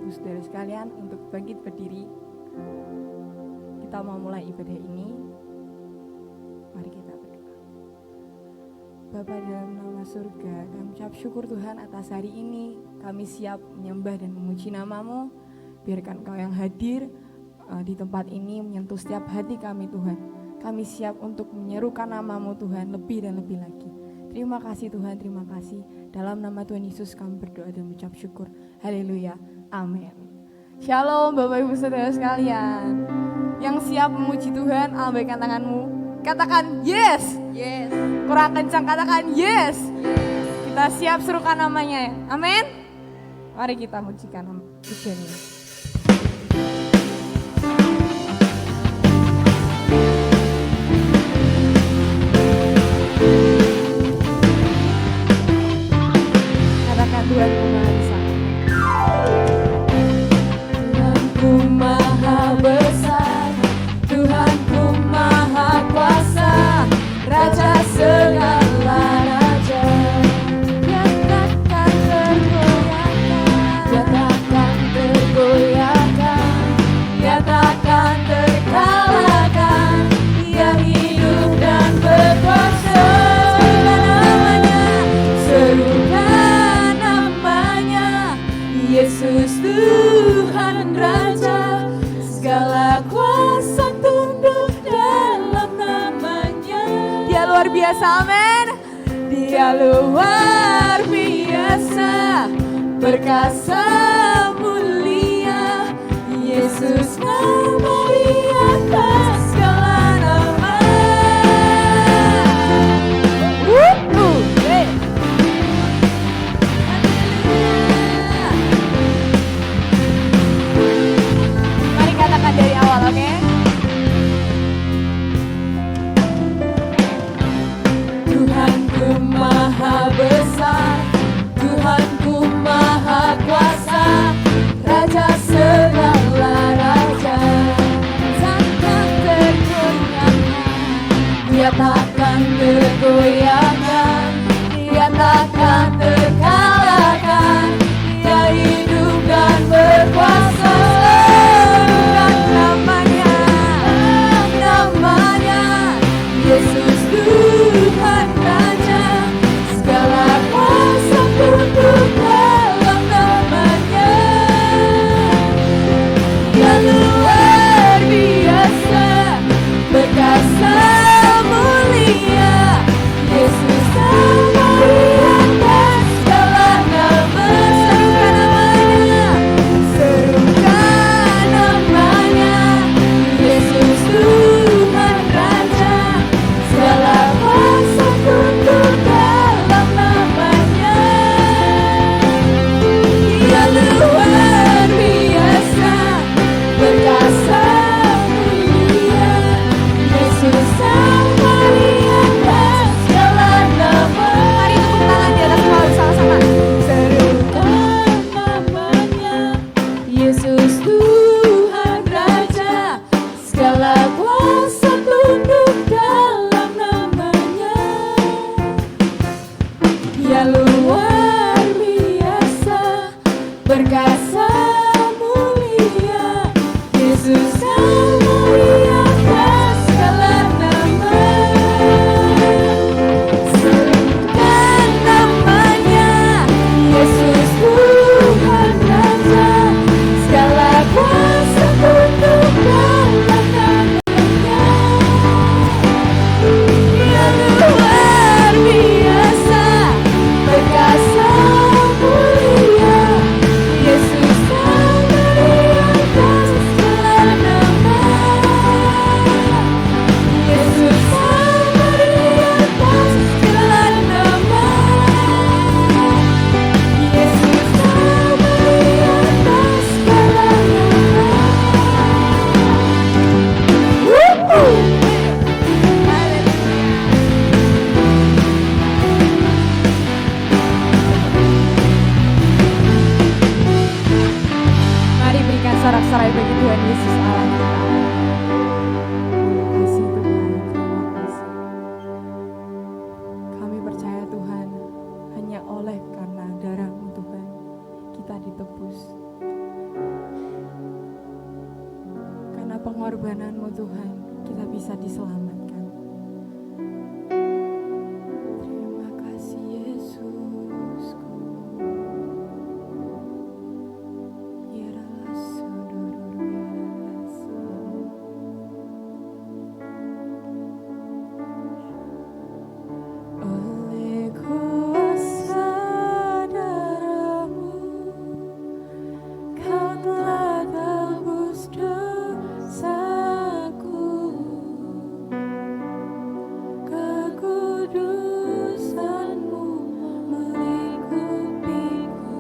Ibu saudara sekalian untuk bangkit berdiri. Kita mau mulai ibadah ini. Mari kita berdoa. Bapa dalam nama surga, kami ucap syukur Tuhan atas hari ini. Kami siap menyembah dan memuji nama-Mu. Biarkan Kau yang hadir di tempat ini menyentuh setiap hati kami Tuhan. Kami siap untuk menyerukan nama-Mu Tuhan lebih dan lebih lagi. Terima kasih Tuhan, terima kasih. Dalam nama Tuhan Yesus kami berdoa dan mengucap syukur. Haleluya, amin. Shalom Bapak Ibu Saudara sekalian. Yang siap memuji Tuhan, lambaikan tanganmu. Katakan yes. Yes. Kurang kencang, katakan yes. Kita siap serukan namanya, amin. Mari kita mujikan nama pujiannya. Tuhanku Maha Besar. Tuhanku Maha Besar, Tuhanku Maha Kuasa, Raja segala raja. Dia takkan tergoyahkan, Dia takkan tergoyahkan, Dia takkan terkalahkan. Dia hidup dan berkuasa. Yesus Tuhan Raja, segala kuasa tunduk dalam namanya. Dia luar biasa, amin. Dia luar biasa, perkasa mulia. Yesus nama di atas segala nama. Dari awal, oke? Tuhanku Maha Besar, Tuhanku Maha Kuasa, Raja segala raja. Takkan tergoyahkan, Dia takkan tergoyahkan, Dia takkan terkalahkan. Dia hidup dan berkuasa. Yesus Tuhan Raja, segala kuasa tunduk dalam namanya. bisa diselamatkan. Terima kasih Yesusku. Oleh kuasa darah-Mu, Kau telah tebus dosaku. Kekudusan-Mu melingkupiku.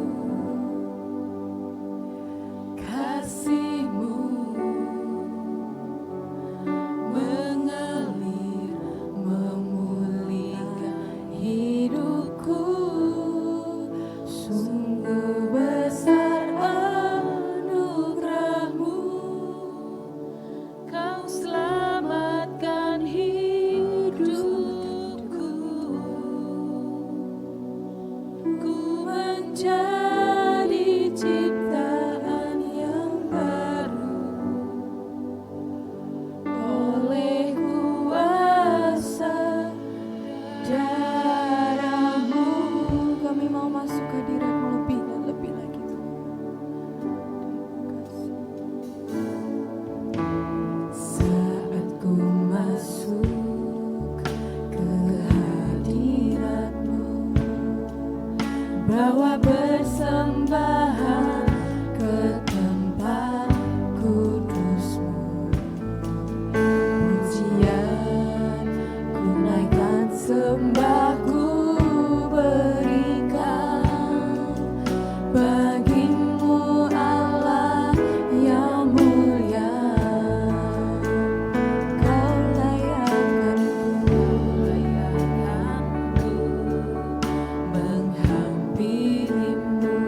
Kasih-Mu mengalir memulihkan hidupku. Sungguh besar anugerah-Mu, Kau selamatkan hidupku. Ku menjadi ciptaan yang baru oleh kuasa darah-Mu. Kami mau masuk ke hadirat-Mu lebih dan lebih lagi, Tuhan. Saat ku masuk ke hadirat-Mu, bawa persembahan ke tempat kudus-Mu. Pujian ku naikkan, sembah ku berikan bagi-Mu Allah yang mulia. Kau layakkan-Ku menghampiri-Mu.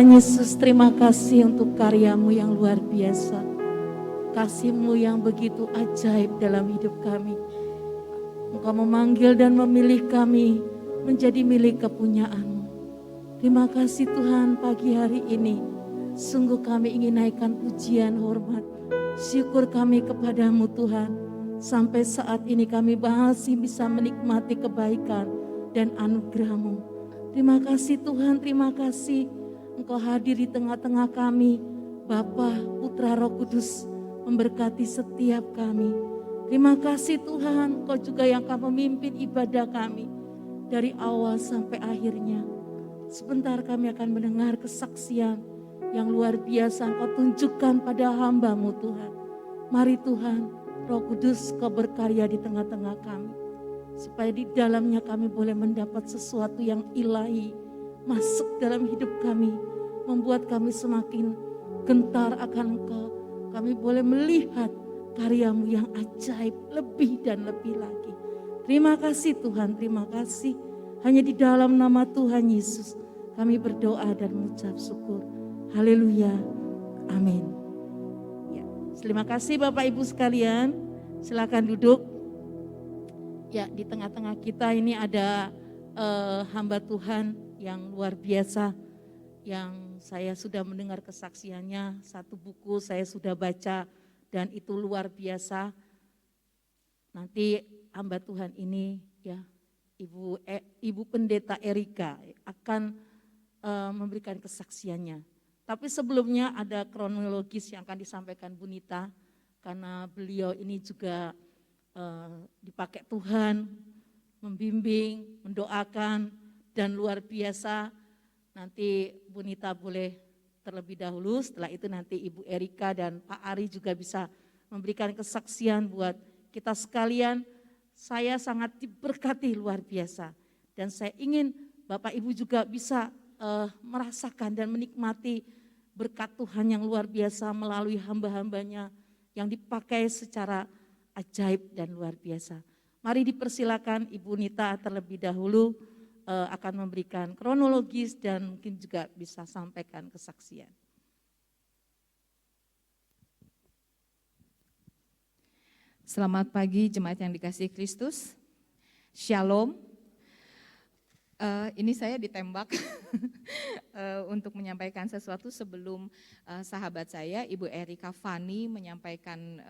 Tuhan Yesus, terima kasih untuk karya-Mu yang luar biasa. Kasih-Mu yang begitu ajaib dalam hidup kami. Engkau memanggil dan memilih kami menjadi milik kepunyaan-Mu. Terima kasih Tuhan, pagi hari ini sungguh kami ingin naikkan pujian, hormat, syukur kami kepadamu Tuhan. Sampai saat ini kami masih bisa menikmati kebaikan dan anugerah-Mu. Terima kasih Tuhan, terima kasih Engkau hadir di tengah-tengah kami. Bapa, Putra, Roh Kudus memberkati setiap kami. Terima kasih Tuhan, Engkau juga yang akan memimpin ibadah kami dari awal sampai akhirnya. Sebentar kami akan mendengar kesaksian yang luar biasa Engkau tunjukkan pada hamba-Mu Tuhan. Mari Tuhan, Roh Kudus Kau berkarya di tengah-tengah kami. Supaya di dalamnya kami boleh mendapat sesuatu yang ilahi masuk dalam hidup kami. Membuat kami semakin gentar akan Engkau. Kami boleh melihat karya-Mu yang ajaib lebih dan lebih lagi. Terima kasih Tuhan, terima kasih. Hanya di dalam nama Tuhan Yesus kami berdoa dan mengucap syukur. Haleluya, amin. Ya, terima kasih Bapak Ibu sekalian. Silakan duduk. Ya, di tengah-tengah kita ini ada hamba Tuhan yang luar biasa, yang saya sudah mendengar kesaksiannya. Satu buku saya sudah baca dan itu luar biasa. Nanti hamba Tuhan ini ya, Ibu Pendeta Erika akan memberikan kesaksiannya. Tapi sebelumnya ada kronologis yang akan disampaikan Bu Nita, karena beliau ini juga dipakai Tuhan, membimbing, mendoakan, dan luar biasa. Nanti Bu Nita boleh terlebih dahulu, setelah itu nanti Ibu Erika dan Pak Ari juga bisa memberikan kesaksian buat kita sekalian. Saya sangat diberkati luar biasa, dan saya ingin Bapak Ibu juga bisa merasakan dan menikmati berkat Tuhan yang luar biasa melalui hamba-hambanya yang dipakai secara ajaib dan luar biasa. Mari dipersilakan Ibu Nita terlebih dahulu akan memberikan kronologis dan mungkin juga bisa sampaikan kesaksian. Selamat pagi jemaat yang dikasihi Kristus. Shalom. Ini saya ditembak untuk menyampaikan sesuatu sebelum sahabat saya Ibu Erika Fani menyampaikan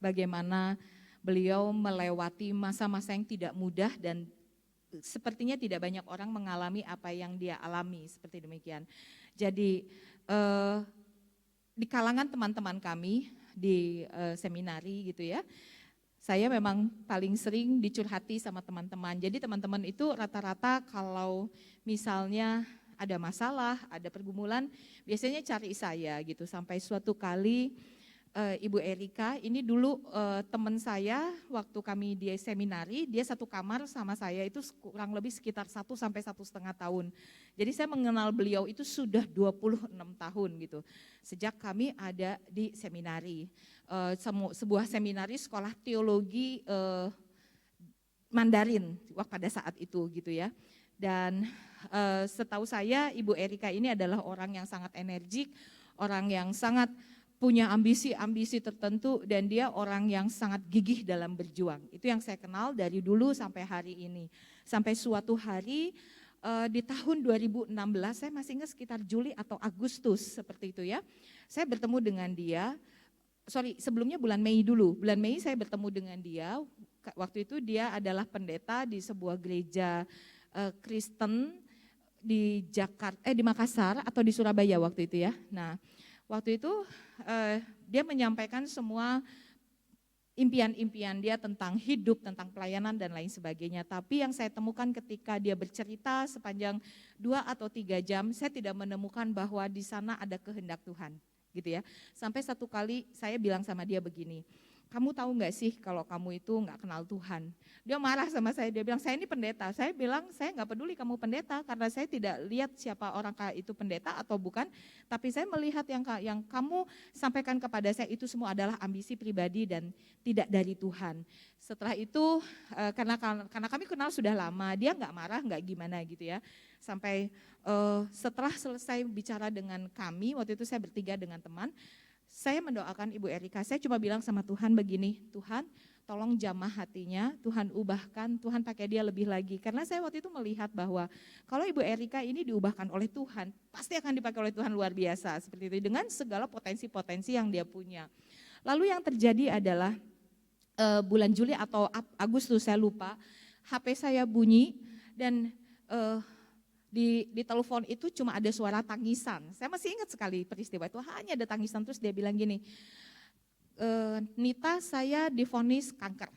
bagaimana beliau melewati masa-masa yang tidak mudah dan sepertinya tidak banyak orang mengalami apa yang dia alami, seperti demikian. Jadi di kalangan teman-teman kami di seminari gitu ya, saya memang paling sering dicurhati sama teman-teman. Jadi teman-teman itu rata-rata kalau misalnya ada masalah, ada pergumulan, biasanya cari saya gitu. Sampai suatu kali Ibu Erika, ini dulu teman saya waktu kami di seminari, dia satu kamar sama saya itu kurang lebih sekitar 1 sampai 1,5 tahun. Jadi saya mengenal beliau itu sudah 26 tahun gitu, sejak kami ada di seminari. Sebuah seminari sekolah teologi Mandarin pada saat itu gitu ya. Dan setahu saya Ibu Erika ini adalah orang yang sangat energik, orang yang sangat punya ambisi-ambisi tertentu, dan dia orang yang sangat gigih dalam berjuang. Itu yang saya kenal dari dulu sampai hari ini. Sampai suatu hari di tahun 2016, saya masih ingat sekitar Juli atau Agustus seperti itu ya. Saya bertemu dengan dia, sebelumnya bulan Mei dulu. Bulan Mei saya bertemu dengan dia, waktu itu dia adalah pendeta di sebuah gereja Kristen di di Makassar atau di Surabaya waktu itu ya. Nah, waktu itu dia menyampaikan semua impian-impian dia tentang hidup, tentang pelayanan dan lain sebagainya. Tapi yang saya temukan ketika dia bercerita sepanjang 2 atau 3 jam, saya tidak menemukan bahwa di sana ada kehendak Tuhan, gitu ya. Sampai satu kali saya bilang sama dia begini, kamu tahu nggak sih kalau kamu itu nggak kenal Tuhan? Dia marah sama saya, dia bilang saya ini pendeta. Saya bilang saya nggak peduli kamu pendeta karena saya tidak lihat siapa orang itu pendeta atau bukan. Tapi saya melihat yang kamu sampaikan kepada saya itu semua adalah ambisi pribadi dan tidak dari Tuhan. Setelah itu karena kami kenal sudah lama, dia nggak marah nggak gimana gitu ya. Sampai setelah selesai bicara dengan kami, waktu itu saya bertiga dengan teman. Saya mendoakan Ibu Erika, saya cuma bilang sama Tuhan begini, Tuhan tolong jamah hatinya, Tuhan ubahkan, Tuhan pakai dia lebih lagi. Karena saya waktu itu melihat bahwa kalau Ibu Erika ini diubahkan oleh Tuhan, pasti akan dipakai oleh Tuhan luar biasa. Seperti itu, dengan segala potensi-potensi yang dia punya. Lalu yang terjadi adalah bulan Juli atau Agustus saya lupa, HP saya bunyi dan di telepon itu cuma ada suara tangisan. Saya masih ingat sekali peristiwa itu, hanya ada tangisan. Terus dia bilang gini, Nita saya divonis kanker.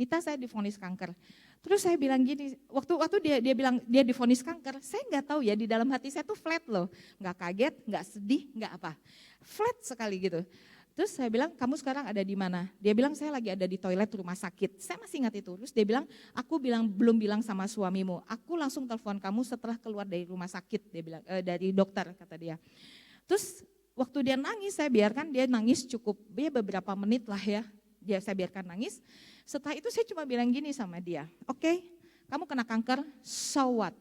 Nita saya divonis kanker. Terus saya bilang gini, waktu dia bilang dia divonis kanker, saya nggak tahu ya, di dalam hati saya tuh flat loh. Nggak kaget, nggak sedih, nggak apa. Flat sekali gitu. Terus saya bilang, kamu sekarang ada di mana? Dia bilang, saya lagi ada di toilet rumah sakit. Saya masih ingat itu. Terus dia bilang, belum bilang sama suamimu. Aku langsung telepon kamu setelah keluar dari rumah sakit. Dia bilang, dari dokter kata dia. Terus waktu dia nangis, saya biarkan dia nangis cukup beberapa menit lah ya. Saya biarkan nangis. Setelah itu saya cuma bilang gini sama dia, oke, kamu kena kanker, so what?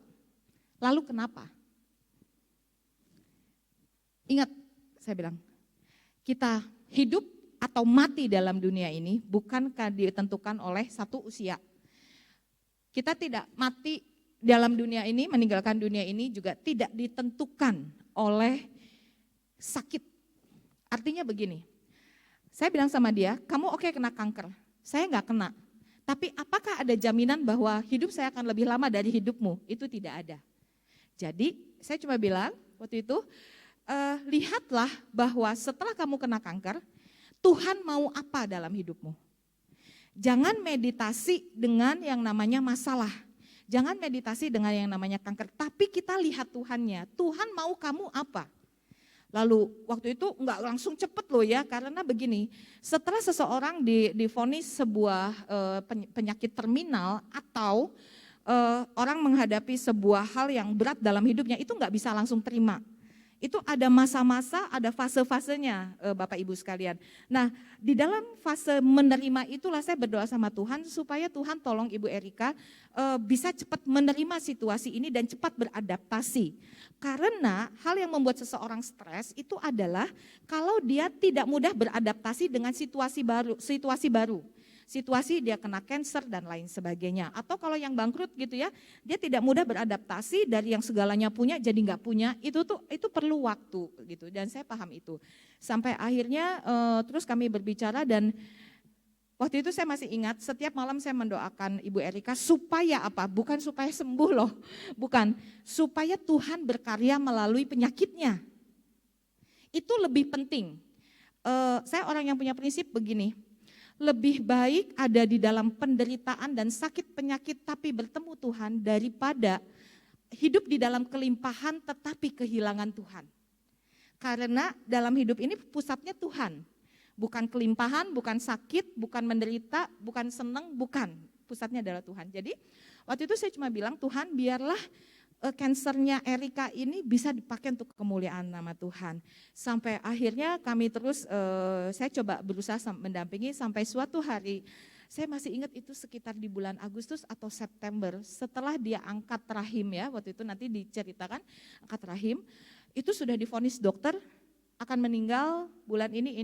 Lalu kenapa? Ingat, saya bilang, kita hidup atau mati dalam dunia ini bukankah ditentukan oleh satu usia. Kita tidak mati dalam dunia ini, meninggalkan dunia ini juga tidak ditentukan oleh sakit. Artinya begini, saya bilang sama dia, kamu oke kena kanker, saya nggak kena. Tapi apakah ada jaminan bahwa hidup saya akan lebih lama dari hidupmu? Itu tidak ada. Jadi saya cuma bilang waktu itu, lihatlah bahwa setelah kamu kena kanker, Tuhan mau apa dalam hidupmu. Jangan meditasi dengan yang namanya masalah. Jangan meditasi dengan yang namanya kanker. Tapi kita lihat Tuhannya. Tuhan mau kamu apa? Lalu waktu itu enggak langsung cepet loh ya. Karena begini, setelah seseorang divonis sebuah penyakit terminal atau orang menghadapi sebuah hal yang berat dalam hidupnya, itu enggak bisa langsung terima. Itu ada masa-masa, ada fase-fasenya Bapak Ibu sekalian. Nah di dalam fase menerima itulah saya berdoa sama Tuhan supaya Tuhan tolong Ibu Erika bisa cepat menerima situasi ini dan cepat beradaptasi. Karena hal yang membuat seseorang stres itu adalah kalau dia tidak mudah beradaptasi dengan situasi baru. Situasi dia kena cancer dan lain sebagainya. Atau kalau yang bangkrut gitu ya, dia tidak mudah beradaptasi dari yang segalanya punya jadi nggak punya. Itu perlu waktu gitu. Dan saya paham itu. Sampai akhirnya terus kami berbicara dan waktu itu saya masih ingat setiap malam saya mendoakan Ibu Erika supaya apa? Bukan supaya sembuh loh, bukan. Supaya Tuhan berkarya melalui penyakitnya. Itu lebih penting. Saya orang yang punya prinsip begini. Lebih baik ada di dalam penderitaan dan sakit penyakit tapi bertemu Tuhan daripada hidup di dalam kelimpahan tetapi kehilangan Tuhan. Karena dalam hidup ini pusatnya Tuhan. Bukan kelimpahan, bukan sakit, bukan menderita, bukan senang, bukan. Pusatnya adalah Tuhan. Jadi waktu itu saya cuma bilang, Tuhan biarlah kansernya Erika ini bisa dipakai untuk kemuliaan nama Tuhan. Sampai akhirnya kami terus, saya coba berusaha mendampingi sampai suatu hari, saya masih ingat itu sekitar di bulan Agustus atau September, setelah dia angkat rahim ya, waktu itu nanti diceritakan, angkat rahim, itu sudah divonis dokter, akan meninggal bulan ini.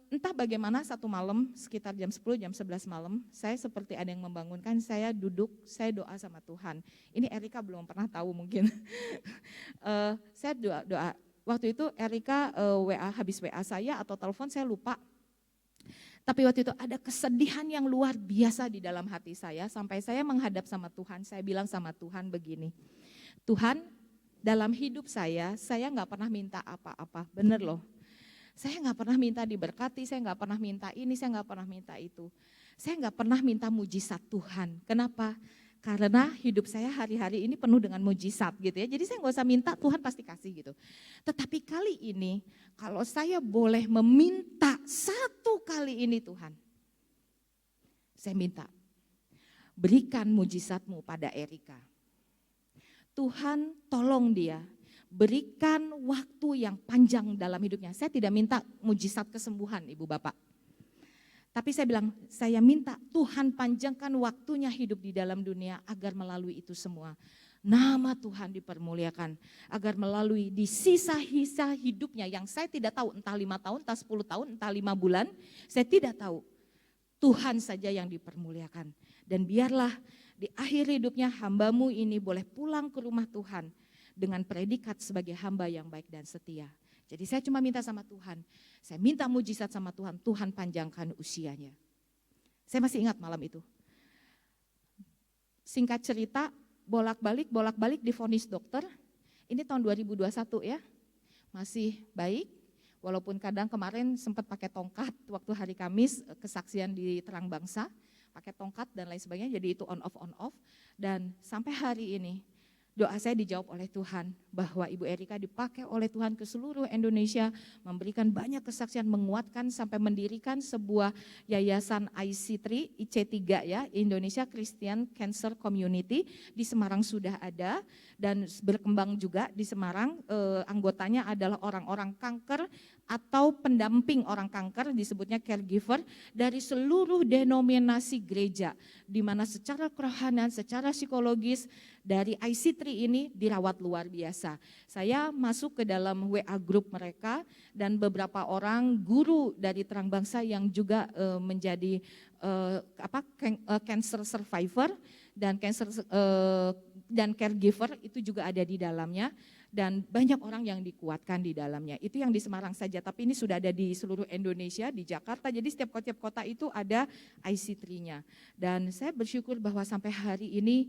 Entah bagaimana satu malam sekitar jam 10, jam 11 malam, saya seperti ada yang membangunkan, saya duduk, saya doa sama Tuhan. Ini Erika belum pernah tahu mungkin. Saya doa. Waktu itu Erika habis WA saya atau telepon saya lupa. Tapi waktu itu ada kesedihan yang luar biasa di dalam hati saya, sampai saya menghadap sama Tuhan, saya bilang sama Tuhan begini, Tuhan dalam hidup saya nggak pernah minta apa-apa, bener loh. Saya nggak pernah minta diberkati, saya nggak pernah minta ini, saya nggak pernah minta itu. Saya nggak pernah minta mujizat Tuhan. Kenapa? Karena hidup saya hari-hari ini penuh dengan mujizat gitu ya. Jadi saya nggak usah minta, Tuhan pasti kasih gitu. Tetapi kali ini kalau saya boleh meminta satu kali ini Tuhan. Saya minta, berikan mujizatmu pada Erika. Tuhan tolong dia, berikan waktu yang panjang dalam hidupnya. Saya tidak minta mujizat kesembuhan Ibu Bapak. Tapi saya bilang, saya minta Tuhan panjangkan waktunya hidup di dalam dunia agar melalui itu semua. Nama Tuhan dipermuliakan, agar melalui di sisa-sisa hidupnya yang saya tidak tahu, entah 5 tahun, entah 10 tahun, entah 5 bulan, saya tidak tahu. Tuhan saja yang dipermuliakan. Dan biarlah di akhir hidupnya hambamu ini boleh pulang ke rumah Tuhan dengan predikat sebagai hamba yang baik dan setia. Jadi saya cuma minta sama Tuhan, saya minta mujizat sama Tuhan, Tuhan panjangkan usianya. Saya masih ingat malam itu. Singkat cerita, bolak-balik divonis dokter, ini tahun 2021 ya, masih baik, walaupun kadang kemarin sempat pakai tongkat waktu hari Kamis, kesaksian di Terang Bangsa, pakai tongkat dan lain sebagainya, jadi itu on off, dan sampai hari ini, doa saya dijawab oleh Tuhan bahwa Ibu Erika dipakai oleh Tuhan ke seluruh Indonesia, memberikan banyak kesaksian, menguatkan sampai mendirikan sebuah yayasan IC3 ya, Indonesia Christian Cancer Community di Semarang sudah ada dan berkembang juga di Semarang. Anggotanya adalah orang-orang kanker atau pendamping orang kanker, disebutnya caregiver dari seluruh denominasi gereja, di mana secara kerohanian, secara psikologis dari IC3 ini dirawat luar biasa. Saya masuk ke dalam WA group mereka dan beberapa orang guru dari Terang Bangsa yang juga menjadi cancer survivor dan dan caregiver itu juga ada di dalamnya. Dan banyak orang yang dikuatkan di dalamnya. Itu yang di Semarang saja, tapi ini sudah ada di seluruh Indonesia, di Jakarta. Jadi setiap kota itu ada IC3-nya. Dan saya bersyukur bahwa sampai hari ini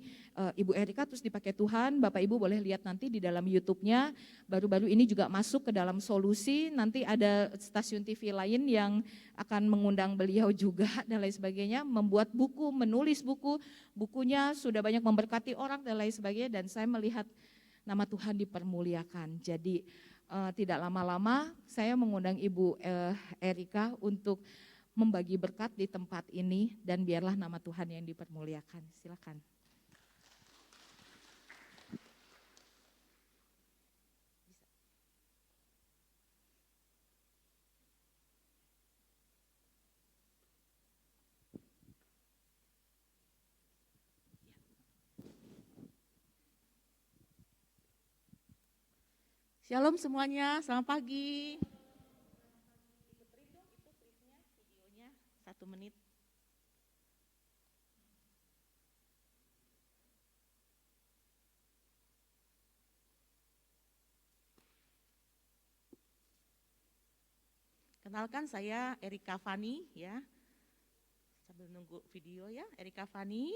Ibu Erika terus dipakai Tuhan. Bapak Ibu boleh lihat nanti di dalam YouTube-nya. Baru-baru ini juga masuk ke dalam Solusi. Nanti ada stasiun TV lain yang akan mengundang beliau juga dan lain sebagainya. Membuat buku, menulis buku. Bukunya sudah banyak memberkati orang dan lain sebagainya. Dan saya melihat nama Tuhan dipermuliakan. Jadi tidak lama-lama saya mengundang Ibu Erika untuk membagi berkat di tempat ini dan biarlah nama Tuhan yang dipermuliakan. Silakan. Shalom semuanya, selamat pagi. Videonya 1 menit. Kenalkan saya Erika Fani ya. Sambil nunggu video ya, Erika Fani.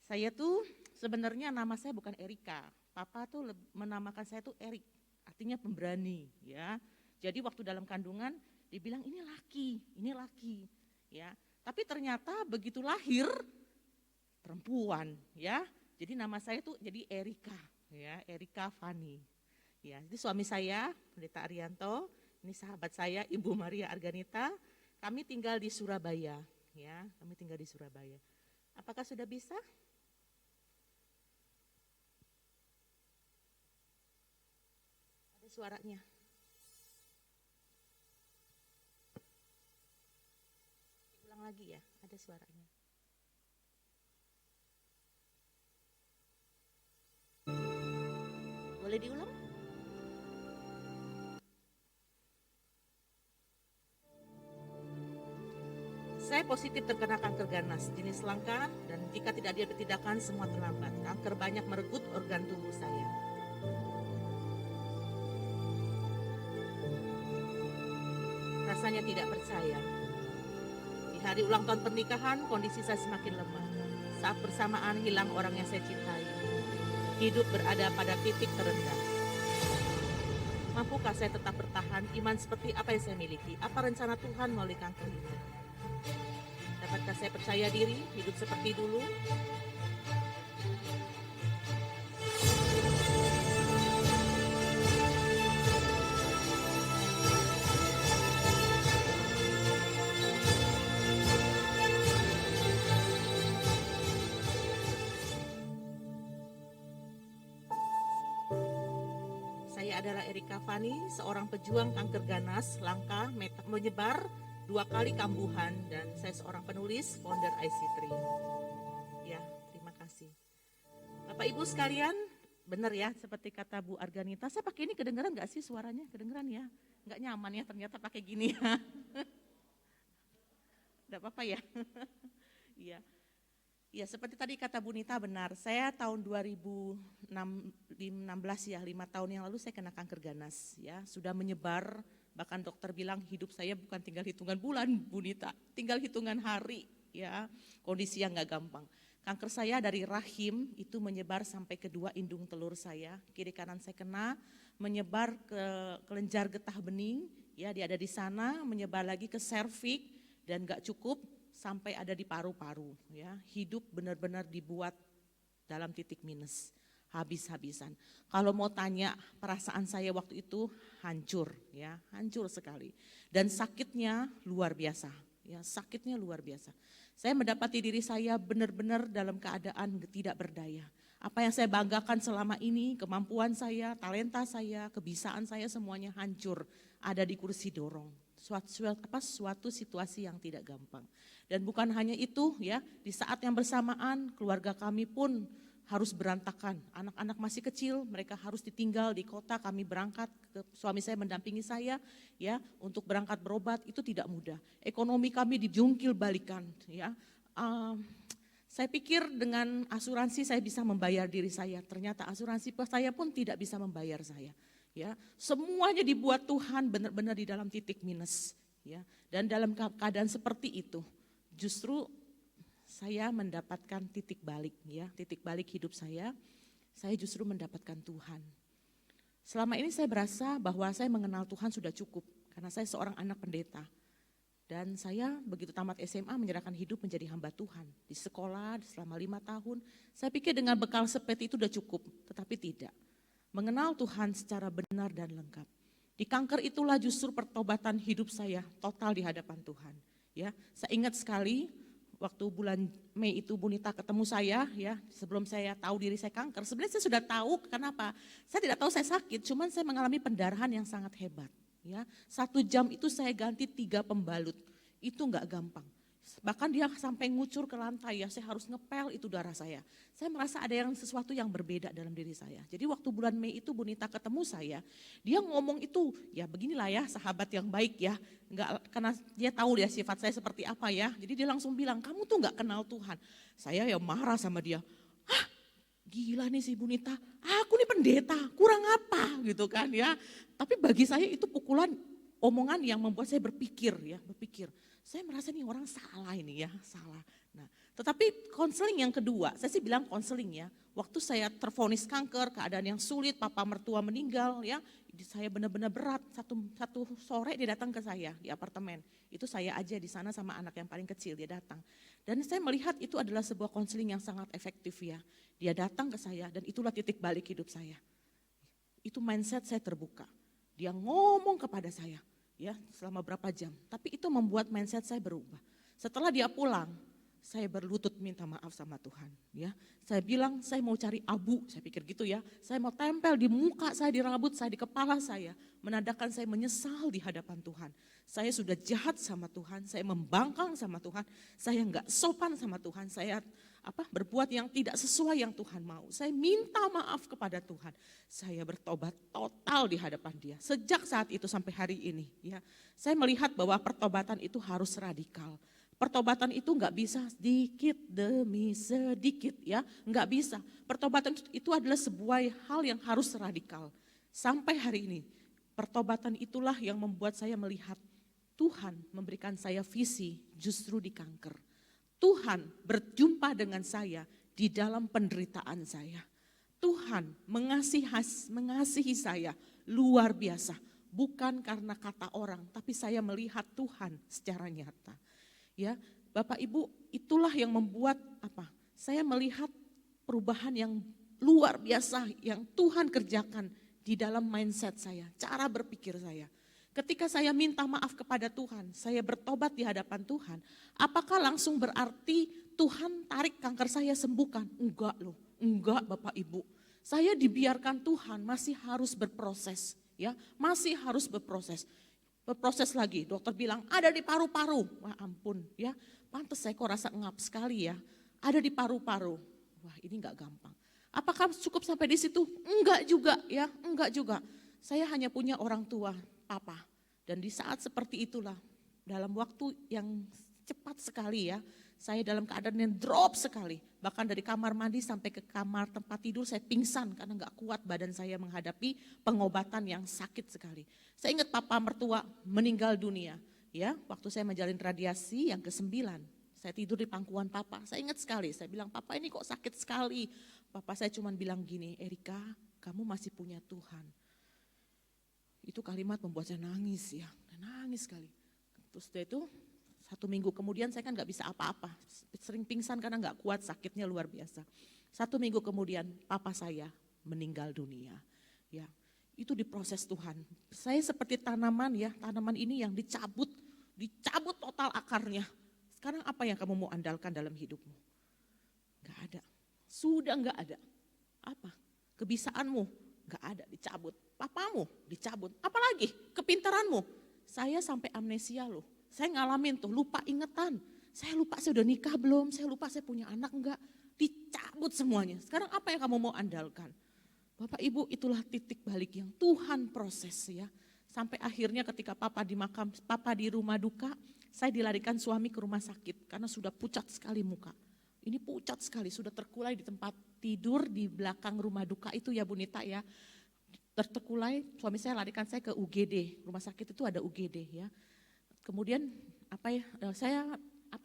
Saya tuh sebenarnya nama saya bukan Erika. Papa tuh menamakan saya tuh Erik. Artinya pemberani ya. Jadi waktu dalam kandungan dibilang ini laki ya. Tapi ternyata begitu lahir perempuan ya. Jadi nama saya tuh jadi Erika ya, Erika Fani. Ya, itu suami saya Pendeta Arianto, ini sahabat saya Ibu Maria Arganita. Kami tinggal di Surabaya ya, kami tinggal di Surabaya. Apakah sudah bisa? Suaranya. Ulang lagi ya, ada suaranya. Boleh diulang? Saya positif terkena kanker ganas, jenis langka, dan jika tidak diambil tindakan semua terlambat. Kanker banyak merenggut organ tubuh saya. Rasanya tidak percaya. Di hari ulang tahun pernikahan, kondisi saya semakin lemah. Saat bersamaan hilang orang yang saya cintai. Hidup berada pada titik terendah. Mampukah saya tetap bertahan, iman seperti apa yang saya miliki? Apa rencana Tuhan melalui kanker ini? Dapatkah saya percaya diri, hidup seperti dulu? adalah Erika Fani, seorang pejuang kanker ganas, langka, menyebar, 2 kali kambuhan, dan saya seorang penulis, founder IC3. Ya, terima kasih. Bapak Ibu sekalian, benar ya seperti kata Bu Arganita, saya pakai ini kedengeran nggak sih suaranya? Kedengeran ya? Nggak nyaman ya ternyata pakai gini ya. Nggak apa-apa ya? Iya. Ya seperti tadi kata Bu Nita benar, saya tahun 2016 ya, 5 tahun yang lalu saya kena kanker ganas ya, sudah menyebar, bahkan dokter bilang hidup saya bukan tinggal hitungan bulan Bu Nita, tinggal hitungan hari ya, kondisi yang gak gampang. Kanker saya dari rahim itu menyebar sampai ke 2 indung telur saya, kiri kanan saya kena, menyebar ke kelenjar getah bening, ya dia ada di sana, menyebar lagi ke serviks dan gak cukup, sampai ada di paru-paru ya, hidup benar-benar dibuat dalam titik minus, habis-habisan. Kalau mau tanya perasaan saya waktu itu hancur ya, hancur sekali dan sakitnya luar biasa ya, sakitnya luar biasa. Saya mendapati diri saya benar-benar dalam keadaan tidak berdaya. Apa yang saya banggakan selama ini, kemampuan saya, talenta saya, kebisaan saya semuanya hancur, ada di kursi dorong. Suatu situasi yang tidak gampang. Dan bukan hanya itu ya, di saat yang bersamaan keluarga kami pun harus berantakan. Anak-anak masih kecil, mereka harus ditinggal di kota, kami berangkat, suami saya mendampingi saya ya untuk berangkat berobat, itu tidak mudah. Ekonomi kami dijungkil balikan ya. Saya pikir dengan asuransi saya bisa membayar diri saya, ternyata asuransi saya pun tidak bisa membayar saya. Ya, semuanya dibuat Tuhan benar-benar di dalam titik minus, ya. Dan dalam keadaan seperti itu, justru saya mendapatkan titik balik, ya, titik balik hidup saya justru mendapatkan Tuhan. Selama ini saya berasa bahwa saya mengenal Tuhan sudah cukup, karena saya seorang anak pendeta. Dan saya begitu tamat SMA menyerahkan hidup menjadi hamba Tuhan. Di sekolah selama 5 tahun, saya pikir dengan bekal seperti itu sudah cukup, tetapi tidak. Mengenal Tuhan secara benar dan lengkap. Di kanker itulah justru pertobatan hidup saya total di hadapan Tuhan. Ya, saya ingat sekali waktu bulan Mei itu Bu Nita ketemu saya ya, sebelum saya tahu diri saya kanker. Sebenarnya saya sudah tahu kenapa. Saya tidak tahu saya sakit, cuman saya mengalami pendarahan yang sangat hebat. Ya, 1 jam itu saya ganti 3 pembalut. Itu enggak gampang. Bahkan dia sampai ngucur ke lantai ya, saya harus ngepel itu darah saya. Saya merasa ada sesuatu yang berbeda dalam diri saya. Jadi waktu bulan Mei itu Bu Nita ketemu saya, dia ngomong itu, ya beginilah ya sahabat yang baik ya. Enggak, karena dia tahu ya sifat saya seperti apa ya. Jadi dia langsung bilang, kamu tuh enggak kenal Tuhan. Saya ya marah sama dia. Hah, gila nih si Bu Nita, aku nih pendeta, kurang apa gitu kan ya. Tapi bagi saya itu pukulan omongan yang membuat saya berpikir. Saya merasa nih orang salah ini ya, salah. Nah, tetapi konseling yang kedua, saya sih bilang konseling ya. Waktu saya tervonis kanker, keadaan yang sulit, papa mertua meninggal ya, saya benar-benar berat. Satu sore dia datang ke saya di apartemen. Itu saya aja di sana sama anak yang paling kecil, dia datang. Dan saya melihat itu adalah sebuah konseling yang sangat efektif ya. Dia datang ke saya dan itulah titik balik hidup saya. Itu mindset saya terbuka. Dia ngomong kepada saya. Ya, selama berapa jam. Tapi itu membuat mindset saya berubah. Setelah dia pulang, saya berlutut minta maaf sama Tuhan. Ya, saya bilang saya mau cari abu, saya pikir gitu ya. Saya mau tempel di muka saya, di rambut saya, di kepala saya. Menandakan saya menyesal di hadapan Tuhan. Saya sudah jahat sama Tuhan, saya membangkang sama Tuhan. Saya enggak sopan sama Tuhan, saya berbuat yang tidak sesuai yang Tuhan mau. Saya minta maaf kepada Tuhan. Saya bertobat total di hadapan Dia. Sejak saat itu sampai hari ini, ya, saya melihat bahwa pertobatan itu harus radikal. Pertobatan itu enggak bisa sedikit demi sedikit, ya, enggak bisa. Pertobatan itu adalah sebuah hal yang harus radikal. Sampai hari ini, pertobatan itulah yang membuat saya melihat Tuhan memberikan saya visi justru di kanker. Tuhan berjumpa dengan saya di dalam penderitaan saya. Tuhan mengasihi saya luar biasa. Bukan karena kata orang, tapi saya melihat Tuhan secara nyata. Ya, Bapak Ibu, itulah yang membuat saya melihat perubahan yang luar biasa yang Tuhan kerjakan di dalam mindset saya, cara berpikir saya. Ketika saya minta maaf kepada Tuhan, saya bertobat di hadapan Tuhan, apakah langsung berarti Tuhan tarik kanker saya sembuhkan? Enggak loh, enggak Bapak Ibu. Saya dibiarkan Tuhan masih harus berproses, ya, masih harus berproses. Berproses lagi, dokter bilang ada di paru-paru. Wah ampun ya, pantes saya kok rasa ngap sekali ya. Ada di paru-paru. Wah ini enggak gampang. Apakah cukup sampai di situ? Enggak juga ya, enggak juga. Saya hanya punya orang tua, papa. Dan di saat seperti itulah, dalam waktu yang cepat sekali ya, saya dalam keadaan yang drop sekali. Bahkan dari kamar mandi sampai ke kamar tempat tidur saya pingsan karena enggak kuat badan saya menghadapi pengobatan yang sakit sekali. Saya ingat papa mertua meninggal dunia. Ya, waktu saya menjalin radiasi yang ke-9, saya tidur di pangkuan papa. Saya ingat sekali, saya bilang, "Papa ini kok sakit sekali." Papa saya cuma bilang gini, "Erika, kamu masih punya Tuhan." Itu kalimat membuat saya nangis ya, nangis sekali. Terus dia itu 1 minggu kemudian saya kan gak bisa apa-apa, sering pingsan karena gak kuat, sakitnya luar biasa. 1 minggu kemudian papa saya meninggal dunia. Ya, itu diproses Tuhan. Saya seperti tanaman ya, tanaman ini yang dicabut total akarnya. Sekarang apa yang kamu mau andalkan dalam hidupmu? Gak ada, sudah gak ada. Apa? Kebisaanmu gak ada, dicabut. Papamu dicabut, apalagi kepintaranmu. Saya sampai amnesia loh, saya ngalamin tuh lupa ingetan. Saya lupa saya udah nikah belum, saya lupa saya punya anak enggak. Dicabut semuanya, sekarang apa yang kamu mau andalkan? Bapak Ibu, itulah titik balik yang Tuhan proses ya. Sampai akhirnya ketika papa di rumah duka, saya dilarikan suami ke rumah sakit karena sudah pucat sekali muka. Ini pucat sekali, sudah terkulai di tempat tidur di belakang rumah duka itu ya Bu Nita ya. Terkulai, suami saya larikan saya ke UGD, rumah sakit itu ada UGD ya. Kemudian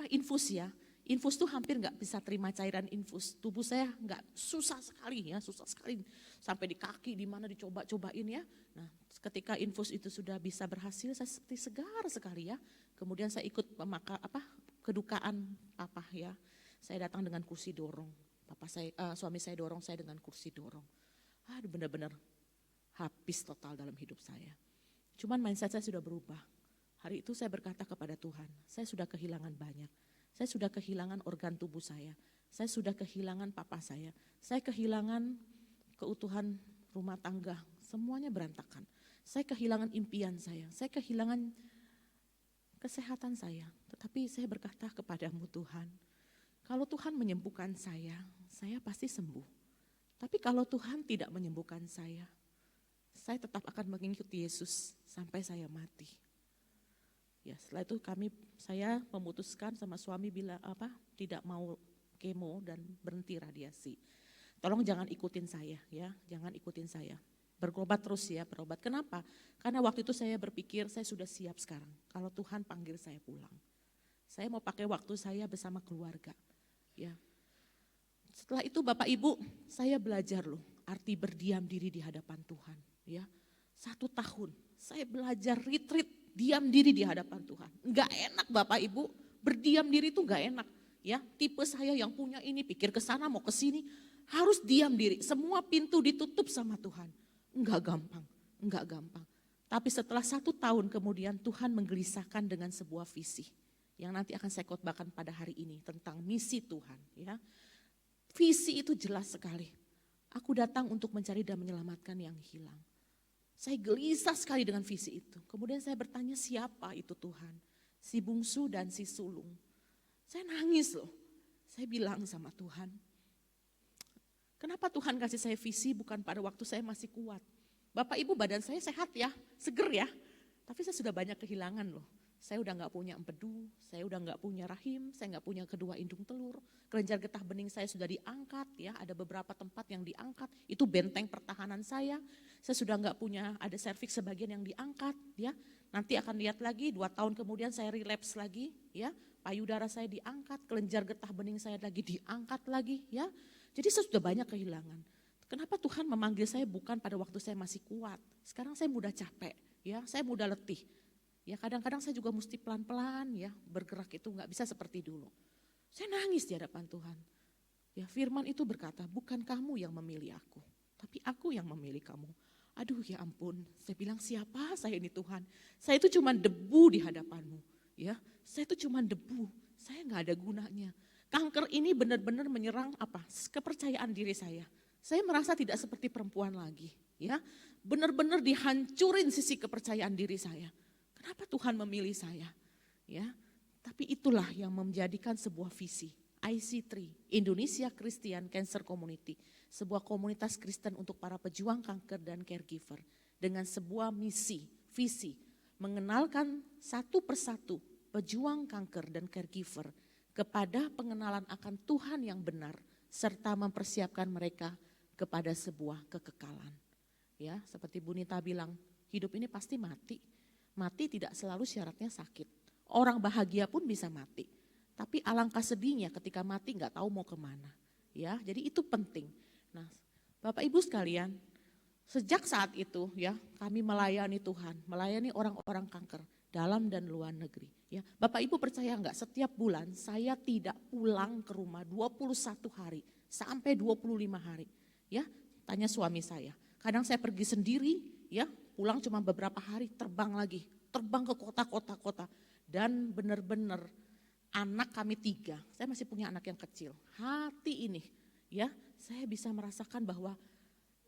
infus ya. Infus tuh hampir nggak bisa terima cairan infus. Tubuh saya nggak, susah sekali ya, susah sekali. Sampai di kaki, di mana dicoba-cobain ya. Nah, ketika infus itu sudah bisa berhasil, saya seperti segar sekali ya. Kemudian saya ikut kedukaan papa ya. Saya datang dengan kursi dorong. Suami saya dorong saya dengan kursi dorong. Aduh benar-benar habis total dalam hidup saya. Cuman mindset saya sudah berubah. Hari itu saya berkata kepada Tuhan, saya sudah kehilangan banyak. Saya sudah kehilangan organ tubuh saya. Saya sudah kehilangan papa saya. Saya kehilangan keutuhan rumah tangga. Semuanya berantakan. Saya kehilangan impian saya. Saya kehilangan kesehatan saya. Tetapi saya berkata kepadamu Tuhan, kalau Tuhan menyembuhkan saya pasti sembuh. Tapi kalau Tuhan tidak menyembuhkan saya tetap akan mengikuti Yesus sampai saya mati. Ya, setelah itu saya memutuskan sama suami tidak mau kemo dan berhenti radiasi. Tolong jangan ikutin saya ya, jangan ikutin saya. Berobat terus ya, berobat. Kenapa? Karena waktu itu saya berpikir saya sudah siap sekarang. Kalau Tuhan panggil saya pulang. Saya mau pakai waktu saya bersama keluarga. Ya. Setelah itu Bapak Ibu, saya belajar loh arti berdiam diri di hadapan Tuhan. Ya, 1 tahun saya belajar retreat, diam diri di hadapan Tuhan. Enggak enak Bapak Ibu, berdiam diri itu enggak enak. Ya, tipe saya yang punya ini, pikir ke sana mau ke sini, harus diam diri. Semua pintu ditutup sama Tuhan. Enggak gampang. Tapi setelah 1 tahun kemudian Tuhan menggelisahkan dengan sebuah visi yang nanti akan saya khotbahkan pada hari ini tentang misi Tuhan. Ya, visi itu jelas sekali. Aku datang untuk mencari dan menyelamatkan yang hilang. Saya gelisah sekali dengan visi itu. Kemudian saya bertanya siapa itu Tuhan? Si bungsu dan si sulung. Saya nangis loh. Saya bilang sama Tuhan, kenapa Tuhan kasih saya visi bukan pada waktu saya masih kuat? Bapak Ibu badan saya sehat ya, seger ya. Tapi saya sudah banyak kehilangan loh. Saya udah gak punya empedu, saya udah gak punya rahim, saya gak punya kedua indung telur. Kelenjar getah bening saya sudah diangkat ya, ada beberapa tempat yang diangkat. Itu benteng pertahanan saya. Saya sudah gak punya, ada serviks sebagian yang diangkat ya. Nanti akan lihat lagi 2 tahun kemudian saya relapse lagi ya. Payudara saya diangkat, kelenjar getah bening saya lagi diangkat lagi ya. Jadi saya sudah banyak kehilangan. Kenapa Tuhan memanggil saya bukan pada waktu saya masih kuat. Sekarang saya mudah capek ya, saya mudah letih. Ya kadang-kadang saya juga mesti pelan-pelan ya, bergerak itu gak bisa seperti dulu. Saya nangis di hadapan Tuhan. Ya firman itu berkata, bukan kamu yang memilih aku, tapi aku yang memilih kamu. Aduh ya ampun, saya bilang siapa saya ini Tuhan. Saya itu cuma debu di hadapanmu. Ya, saya itu cuma debu, saya gak ada gunanya. Kanker ini benar-benar menyerang kepercayaan diri saya. Saya merasa tidak seperti perempuan lagi, ya. Benar-benar dihancurin sisi kepercayaan diri saya. Kenapa Tuhan memilih saya? Ya. Tapi itulah yang menjadikan sebuah visi. IC3, Indonesia Christian Cancer Community, sebuah komunitas Kristen untuk para pejuang kanker dan caregiver dengan sebuah misi, visi, mengenalkan satu persatu pejuang kanker dan caregiver kepada pengenalan akan Tuhan yang benar serta mempersiapkan mereka kepada sebuah kekekalan. Ya, seperti Bu Nita bilang, hidup ini pasti mati. Mati tidak selalu syaratnya sakit. Orang bahagia pun bisa mati. Tapi alangkah sedihnya ketika mati nggak tahu mau kemana. Ya, jadi itu penting. Nah, Bapak Ibu sekalian, sejak saat itu ya kami melayani Tuhan, melayani orang-orang kanker dalam dan luar negeri. Ya, Bapak Ibu percaya nggak, setiap bulan saya tidak pulang ke rumah 21 hari sampai 25 hari. Ya, tanya suami saya. Kadang saya pergi sendiri, ya, pulang cuma beberapa hari, terbang lagi, terbang ke kota-kota dan benar-benar anak kami 3, saya masih punya anak yang kecil. Hati ini, ya, saya bisa merasakan bahwa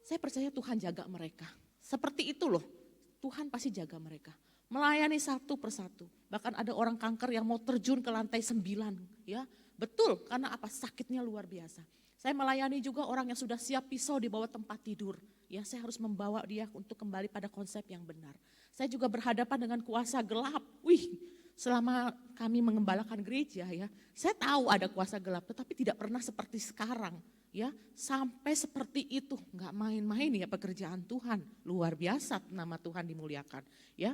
saya percaya Tuhan jaga mereka. Seperti itu loh, Tuhan pasti jaga mereka. Melayani satu persatu. Bahkan ada orang kanker yang mau terjun ke lantai 9, ya. Betul, karena apa? Sakitnya luar biasa. Saya melayani juga orang yang sudah siap pisau di bawah tempat tidur. Ya, saya harus membawa dia untuk kembali pada konsep yang benar. Saya juga berhadapan dengan kuasa gelap. Wih, selama kami mengembalakan gereja ya, saya tahu ada kuasa gelap, tetapi tidak pernah seperti sekarang. Ya, sampai seperti itu, nggak main-main ya pekerjaan Tuhan. Luar biasa nama Tuhan dimuliakan. Ya,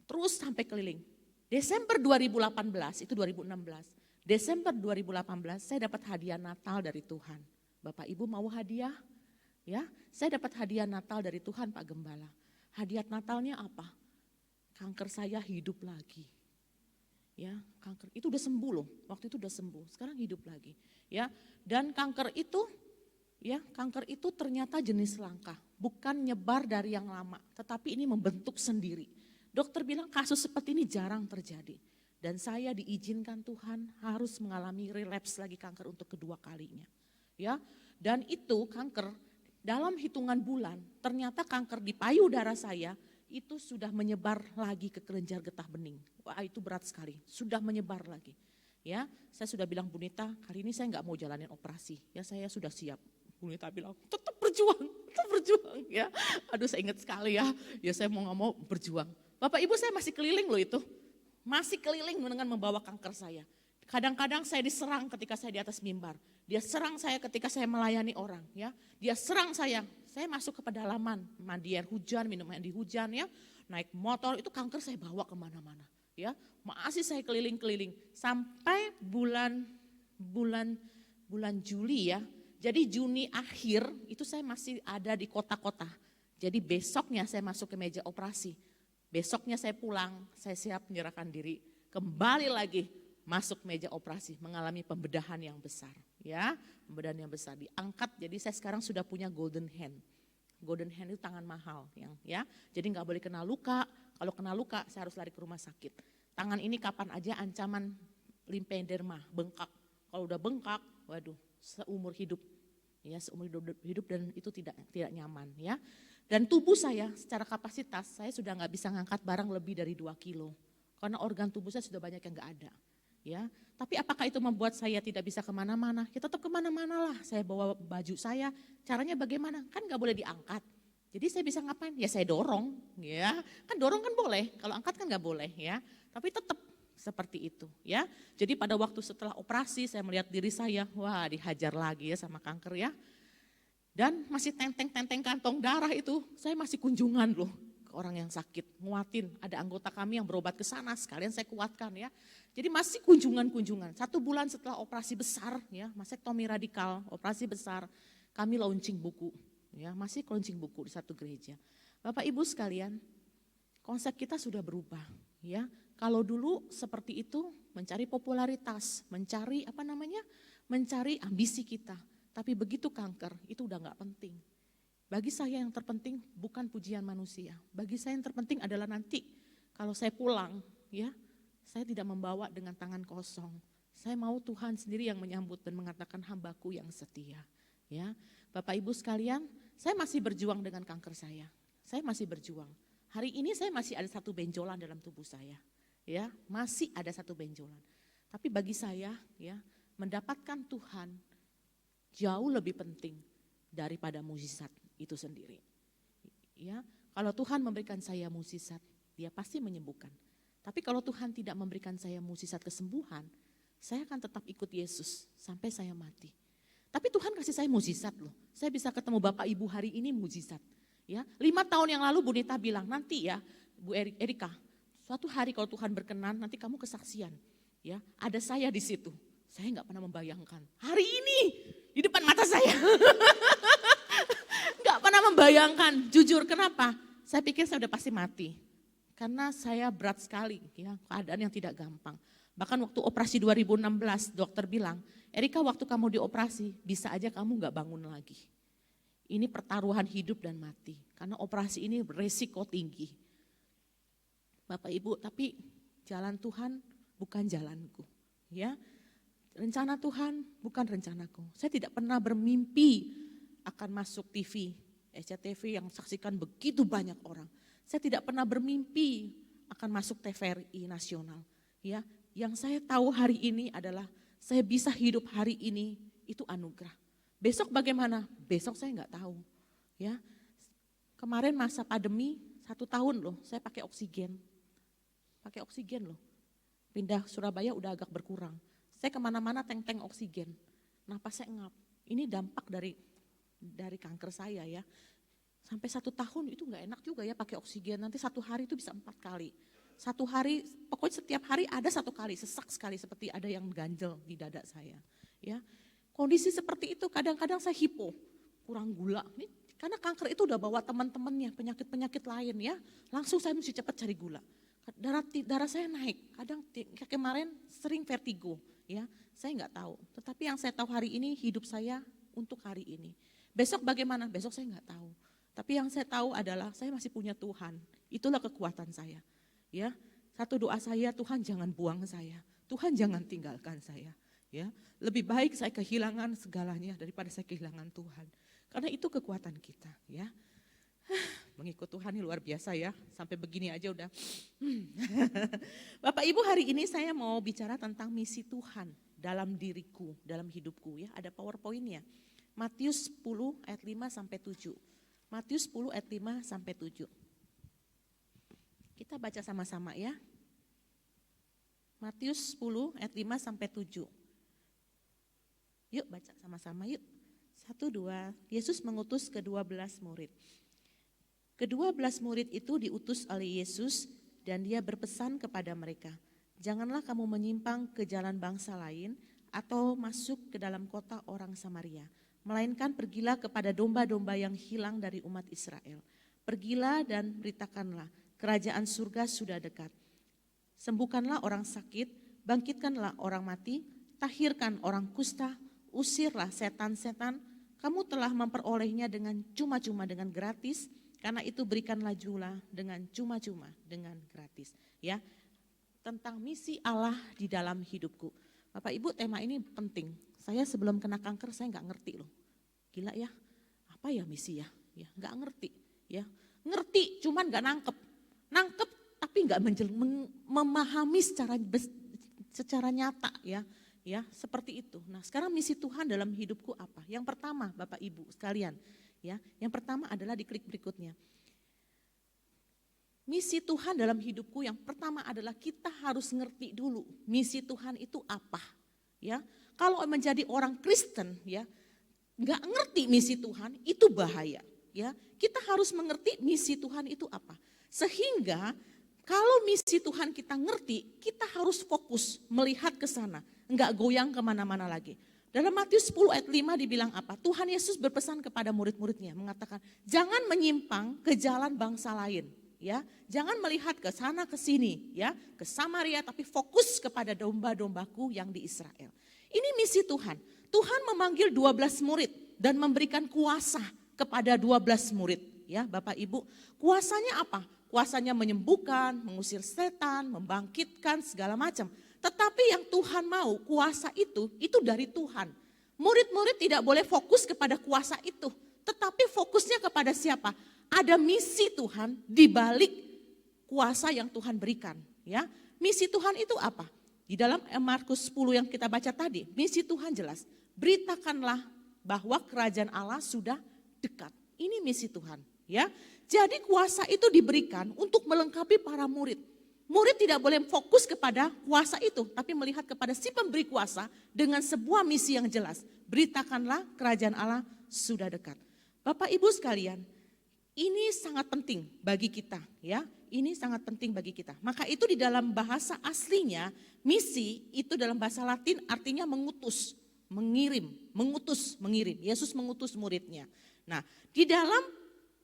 terus sampai keliling. Desember 2018, itu 2016. Desember 2018 saya dapat hadiah Natal dari Tuhan. Bapak Ibu mau hadiah? Ya, saya dapat hadiah Natal dari Tuhan Pak Gembala. Hadiah Natalnya apa? Kanker saya hidup lagi. Ya, kanker itu udah sembuh loh. Waktu itu udah sembuh, sekarang hidup lagi. Ya, dan kanker itu ternyata jenis langka, bukan nyebar dari yang lama, tetapi ini membentuk sendiri. Dokter bilang kasus seperti ini jarang terjadi. Dan saya diizinkan Tuhan harus mengalami relapse lagi kanker untuk kedua kalinya. Ya, dan itu kanker dalam hitungan bulan, ternyata kanker di payudara saya itu sudah menyebar lagi ke kelenjar getah bening. Wah, itu berat sekali, sudah menyebar lagi. Ya, saya sudah bilang Bu Nita, kali ini saya nggak mau jalanin operasi. Ya, saya sudah siap. Bu Nita bilang, tetap berjuang ya. Aduh, saya ingat sekali ya. Ya, saya mau nggak mau berjuang. Bapak Ibu, saya masih keliling loh itu. Masih keliling dengan membawa kanker saya. Kadang-kadang saya diserang ketika saya di atas mimbar. Dia serang saya ketika saya melayani orang. Ya, dia serang saya masuk ke pedalaman, mandi air hujan, minum air di hujan ya, naik motor, itu kanker saya bawa kemana-mana. Ya, masih saya keliling-keliling sampai bulan Juli ya. Jadi Juni akhir itu saya masih ada di kota-kota. Jadi besoknya saya masuk ke meja operasi. Besoknya saya pulang, saya siap menyerahkan diri, kembali lagi masuk meja operasi, mengalami pembedahan yang besar. Ya, pembedahan yang besar, diangkat, jadi saya sekarang sudah punya golden hand. Golden hand itu tangan mahal, ya. Jadi nggak boleh kena luka, kalau kena luka saya harus lari ke rumah sakit. Tangan ini kapan aja ancaman limfedema, bengkak. Kalau udah bengkak, waduh, seumur hidup. Ya, seumur hidup dan itu tidak nyaman ya. Dan tubuh saya secara kapasitas saya sudah nggak bisa ngangkat barang lebih dari 2 kilo. Karena organ tubuh saya sudah banyak yang nggak ada. Ya, tapi apakah itu membuat saya tidak bisa kemana-mana? Ya tetap kemana-mana lah. Saya bawa baju saya. Caranya bagaimana? Kan nggak boleh diangkat. Jadi saya bisa ngapain? Ya saya dorong. Ya, kan dorong kan boleh. Kalau angkat kan nggak boleh ya. Tapi tetap seperti itu ya. Jadi pada waktu setelah operasi saya melihat diri saya, wah dihajar lagi ya sama kanker ya. Dan masih tenteng-tenteng kantong darah itu, saya masih kunjungan loh ke orang yang sakit, nguatin. Ada anggota kami yang berobat ke sana, sekalian saya kuatkan ya. Jadi masih kunjungan-kunjungan. 1 bulan setelah operasi besar ya, mastektomi radikal, operasi besar, kami launching buku. Ya, masih launching buku di satu gereja. Bapak Ibu sekalian, konsep kita sudah berubah ya. Kalau dulu seperti itu mencari popularitas, mencari mencari ambisi kita. Tapi begitu kanker itu udah gak penting. Bagi saya yang terpenting bukan pujian manusia. Bagi saya yang terpenting adalah nanti kalau saya pulang ya, saya tidak membawa dengan tangan kosong. Saya mau Tuhan sendiri yang menyambut dan mengatakan hambaku yang setia. Ya, Bapak Ibu sekalian, saya masih berjuang dengan kanker saya. Saya masih berjuang. Hari ini saya masih ada satu benjolan dalam tubuh saya. Ya, masih ada satu benjolan. Tapi bagi saya, ya, mendapatkan Tuhan jauh lebih penting daripada mukjizat itu sendiri. Ya, kalau Tuhan memberikan saya mukjizat, Dia pasti menyembuhkan. Tapi kalau Tuhan tidak memberikan saya mukjizat kesembuhan, saya akan tetap ikut Yesus sampai saya mati. Tapi Tuhan kasih saya mukjizat loh. Saya bisa ketemu Bapak Ibu hari ini mukjizat. Ya, 5 tahun yang lalu Bu Nita bilang, nanti ya Bu Erika, suatu hari kalau Tuhan berkenan nanti kamu kesaksian. Ya, ada saya di situ. Saya nggak pernah membayangkan. Hari ini di depan mata saya. Nggak pernah membayangkan. Jujur kenapa? Saya pikir saya udah pasti mati. Karena saya berat sekali, ya, keadaan yang tidak gampang. Bahkan waktu operasi 2016 dokter bilang, Erika waktu kamu dioperasi bisa aja kamu nggak bangun lagi. Ini pertaruhan hidup dan mati. Karena operasi ini beresiko tinggi. Bapak Ibu, tapi jalan Tuhan bukan jalanku, ya. Rencana Tuhan bukan rencanaku. Saya tidak pernah bermimpi akan masuk TV, SCTV yang saksikan begitu banyak orang. Saya tidak pernah bermimpi akan masuk TVRI nasional, ya. Yang saya tahu hari ini adalah saya bisa hidup hari ini itu anugerah. Besok bagaimana? Besok saya nggak tahu, ya. Kemarin masa pandemi 1 tahun loh, saya pakai oksigen loh. Pindah Surabaya udah agak berkurang. Saya kemana-mana tank oksigen. Napas saya ngap. Ini dampak dari kanker saya ya. Sampai 1 tahun itu nggak enak juga ya pakai oksigen. Nanti 1 hari itu bisa 4 kali. 1 hari, pokoknya setiap hari ada 1 kali, sesak sekali seperti ada yang ganjel di dada saya. Ya, kondisi seperti itu kadang-kadang saya hipo, kurang gula. Nih, karena kanker itu udah bawa teman-temannya penyakit-penyakit lain ya. Langsung saya mesti cepat cari gula. Darah saya naik, kadang kemarin sering vertigo, ya saya nggak tahu. Tetapi yang saya tahu hari ini hidup saya untuk hari ini. Besok bagaimana? Besok saya nggak tahu. Tapi yang saya tahu adalah saya masih punya Tuhan. Itulah kekuatan saya. Ya, satu doa saya, Tuhan jangan buang saya, Tuhan jangan tinggalkan saya. Ya, lebih baik saya kehilangan segalanya daripada saya kehilangan Tuhan. Karena itu kekuatan kita. Ya. Mengikut Tuhan ini luar biasa ya, sampai begini aja udah. Bapak Ibu, hari ini saya mau bicara tentang misi Tuhan dalam diriku, dalam hidupku ya. Ada PowerPoint-nya. Matius 10 ayat 5 sampai 7. Matius 10 ayat 5 sampai 7. Kita baca sama-sama ya. Matius 10 ayat 5 sampai 7. Yuk baca sama-sama yuk. 1, 2, Yesus mengutus ke-12 murid. Ke-12 murid itu diutus oleh Yesus dan Dia berpesan kepada mereka, janganlah kamu menyimpang ke jalan bangsa lain atau masuk ke dalam kota orang Samaria, melainkan pergilah kepada domba-domba yang hilang dari umat Israel. Pergilah dan beritakanlah, kerajaan surga sudah dekat. Sembuhkanlah orang sakit, bangkitkanlah orang mati, tahirkan orang kusta, usirlah setan-setan, kamu telah memperolehnya dengan cuma-cuma, dengan gratis. Karena itu berikanlah jula dengan cuma-cuma, dengan gratis. Ya, tentang misi Allah di dalam hidupku. Bapak Ibu, tema ini penting. Saya sebelum kena kanker saya nggak ngerti loh. Gila ya, apa ya misi ya? Ya nggak ngerti. Ya, ngerti cuman nggak nangkep tapi nggak memahami secara nyata ya. Ya seperti itu. Nah sekarang misi Tuhan dalam hidupku apa? Yang pertama Bapak Ibu sekalian. Ya, yang pertama adalah di klik berikutnya. Misi Tuhan dalam hidupku yang pertama adalah kita harus ngerti dulu misi Tuhan itu apa. Ya, kalau menjadi orang Kristen ya, nggak ngerti misi Tuhan itu bahaya. Ya, kita harus mengerti misi Tuhan itu apa. Sehingga kalau misi Tuhan kita ngerti, kita harus fokus melihat ke sana, nggak goyang kemana-mana lagi. Dalam Matius 10 ayat 5 dibilang apa? Tuhan Yesus berpesan kepada murid-muridnya mengatakan, jangan menyimpang ke jalan bangsa lain, ya. Jangan melihat ke sana ke sini, ya, ke Samaria, tapi fokus kepada domba-dombaku yang di Israel. Ini misi Tuhan. Tuhan memanggil 12 murid dan memberikan kuasa kepada 12 murid, ya, Bapak Ibu. Kuasanya apa? Kuasanya menyembuhkan, mengusir setan, membangkitkan segala macam. Tetapi yang Tuhan mau, kuasa itu dari Tuhan. Murid-murid tidak boleh fokus kepada kuasa itu, tetapi fokusnya kepada siapa? Ada misi Tuhan di balik kuasa yang Tuhan berikan. Ya, misi Tuhan itu apa? Di dalam Markus 10 yang kita baca tadi, misi Tuhan jelas. Beritakanlah bahwa kerajaan Allah sudah dekat. Ini misi Tuhan. Ya, jadi kuasa itu diberikan untuk melengkapi para murid. Murid tidak boleh fokus kepada kuasa itu, tapi melihat kepada si pemberi kuasa dengan sebuah misi yang jelas. Beritakanlah kerajaan Allah sudah dekat. Bapak Ibu sekalian, ini sangat penting bagi kita, ya. Ini sangat penting bagi kita. Maka itu di dalam bahasa aslinya, misi itu dalam bahasa Latin artinya mengutus, mengirim, mengutus, mengirim. Yesus mengutus muridnya. Nah, di dalam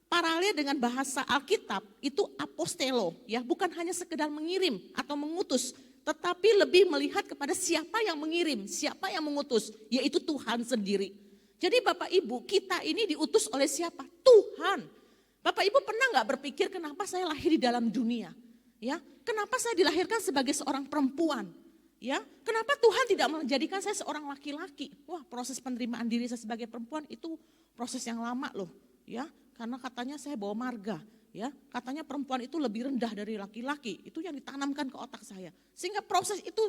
paralel dengan bahasa Alkitab itu apostelo, ya, bukan hanya sekedar mengirim atau mengutus, tetapi lebih melihat kepada siapa yang mengirim, siapa yang mengutus, yaitu Tuhan sendiri. Jadi Bapak Ibu, kita ini diutus oleh siapa? Tuhan. Bapak Ibu pernah nggak berpikir kenapa saya lahir di dalam dunia? Ya, kenapa saya dilahirkan sebagai seorang perempuan? Ya, kenapa Tuhan tidak menjadikan saya seorang laki-laki? Wah, proses penerimaan diri saya sebagai perempuan itu proses yang lama loh, ya. Karena katanya saya bawa marga, ya. Katanya perempuan itu lebih rendah dari laki-laki. Itu yang ditanamkan ke otak saya. Sehingga proses itu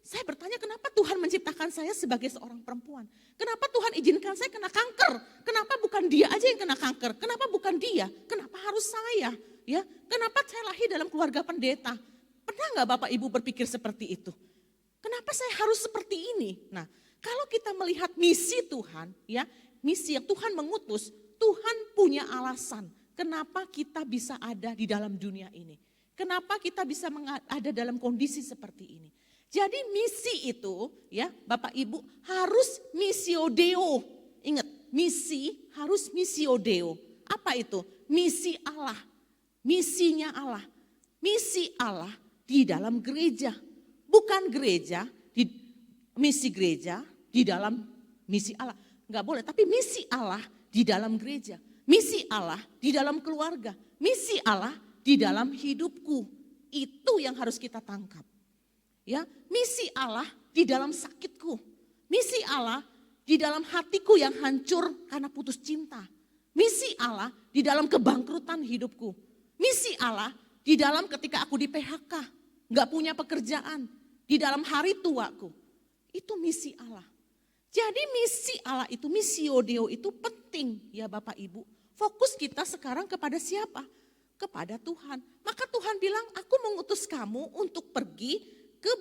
saya bertanya kenapa Tuhan menciptakan saya sebagai seorang perempuan? Kenapa Tuhan izinkan saya kena kanker? Kenapa bukan dia aja yang kena kanker? Kenapa bukan dia? Kenapa harus saya? Ya, kenapa saya lahir dalam keluarga pendeta? Pernah nggak Bapak Ibu berpikir seperti itu? Kenapa saya harus seperti ini? Nah, kalau kita melihat misi Tuhan, ya, misi yang Tuhan mengutus, Tuhan punya alasan kenapa kita bisa ada di dalam dunia ini. Kenapa kita bisa ada dalam kondisi seperti ini. Jadi misi itu, ya Bapak Ibu, harus missio Deo. Ingat, misi harus missio Deo. Apa itu? Misi Allah. Misinya Allah. Misi Allah di dalam gereja. Bukan gereja, misi gereja di dalam misi Allah. Enggak boleh, tapi misi Allah di dalam gereja, misi Allah di dalam keluarga, misi Allah di dalam hidupku. Itu yang harus kita tangkap. Ya, misi Allah di dalam sakitku. Misi Allah di dalam hatiku yang hancur karena putus cinta. Misi Allah di dalam kebangkrutan hidupku. Misi Allah di dalam ketika aku di PHK, enggak punya pekerjaan, di dalam hari tuaku. Itu misi Allah. Jadi misi Allah itu, missio Deo itu penting ya Bapak Ibu. Fokus kita sekarang kepada siapa? Kepada Tuhan. Maka Tuhan bilang, aku mengutus kamu untuk pergi ke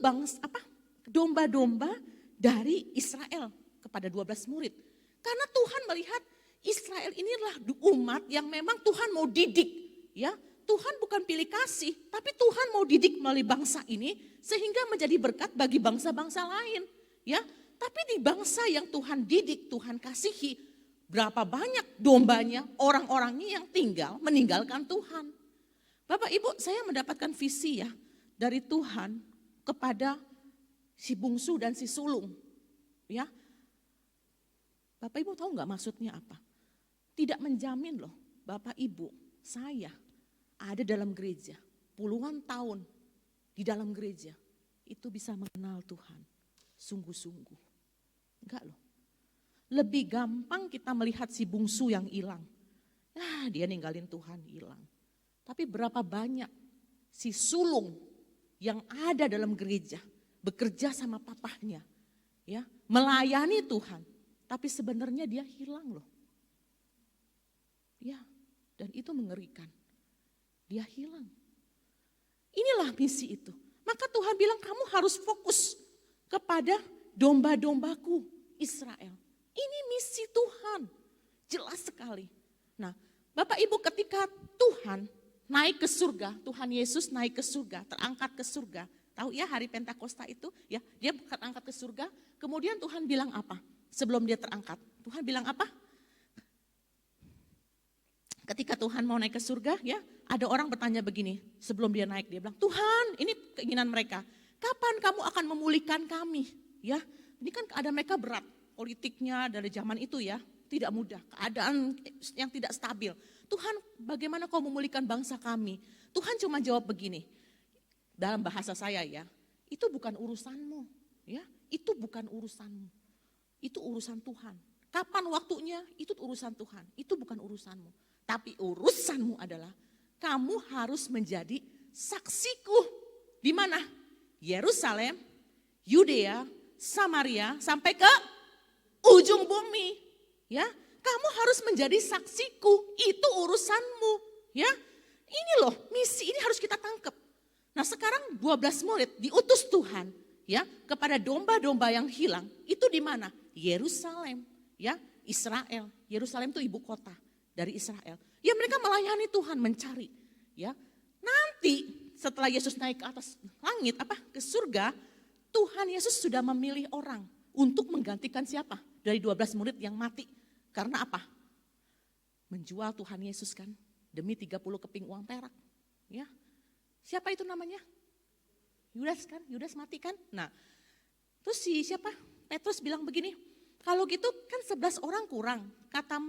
domba-domba dari Israel kepada 12 murid. Karena Tuhan melihat Israel inilah umat yang memang Tuhan mau didik. Ya, Tuhan bukan pilih kasih, tapi Tuhan mau didik melalui bangsa ini sehingga menjadi berkat bagi bangsa-bangsa lain. Ya, tapi di bangsa yang Tuhan didik, Tuhan kasihi, berapa banyak dombanya, orang-orangnya yang tinggal meninggalkan Tuhan. Bapak Ibu, saya mendapatkan visi ya dari Tuhan kepada si bungsu dan si sulung. Ya, Bapak Ibu tahu nggak maksudnya apa? Tidak menjamin loh Bapak Ibu, saya ada dalam gereja puluhan tahun di dalam gereja itu bisa mengenal Tuhan sungguh-sungguh. Enggak loh. Lebih gampang kita melihat si bungsu yang hilang. Nah, dia ninggalin Tuhan, hilang. Tapi berapa banyak si sulung yang ada dalam gereja, bekerja sama papahnya, ya, melayani Tuhan, tapi sebenarnya dia hilang loh. Ya, dan itu mengerikan. Dia hilang. Inilah misi itu. Maka Tuhan bilang kamu harus fokus kepada domba-dombaku Israel. Ini misi Tuhan. Jelas sekali. Nah, Bapak Ibu ketika Tuhan naik ke surga, Tuhan Yesus naik ke surga, terangkat ke surga. Tahu ya hari Pentakosta itu, ya, dia terangkat ke surga, kemudian Tuhan bilang apa? Sebelum dia terangkat, Tuhan bilang apa? Ketika Tuhan mau naik ke surga, ya, ada orang bertanya begini, sebelum dia naik, dia bilang, Tuhan, ini keinginan mereka, kapan kamu akan memulihkan kami? Ya, ini kan keadaan mereka berat, politiknya dari zaman itu ya, tidak mudah, keadaan yang tidak stabil. Tuhan, bagaimana kau memulihkan bangsa kami? Tuhan cuma jawab begini, dalam bahasa saya ya, itu bukan urusanmu, ya, itu bukan urusanmu. itu urusan Tuhan. Kapan waktunya, itu urusan Tuhan. Itu bukan urusanmu. Tapi urusanmu adalah kamu harus menjadi saksiku. Di mana? Yerusalem, Yudea, Samaria, sampai ke ujung bumi. Ya, kamu harus menjadi saksiku. Itu urusanmu. Ya, ini loh misi ini harus kita tangkap. Nah sekarang 12 murid diutus Tuhan ya kepada domba-domba yang hilang. Itu di mana? Yerusalem, ya Israel. Yerusalem itu ibu kota dari Israel. Ya mereka melayani Tuhan, mencari. Ya nanti setelah Yesus naik ke atas langit, ke surga, Tuhan Yesus sudah memilih orang untuk menggantikan siapa? Dari 12 murid yang mati. Karena apa? Menjual Tuhan Yesus kan demi 30 keping uang perak. Ya. Siapa itu namanya? Yudas kan? Yudas mati kan? Nah, terus siapa? Petrus bilang begini, kalau gitu kan 11 orang kurang. Kata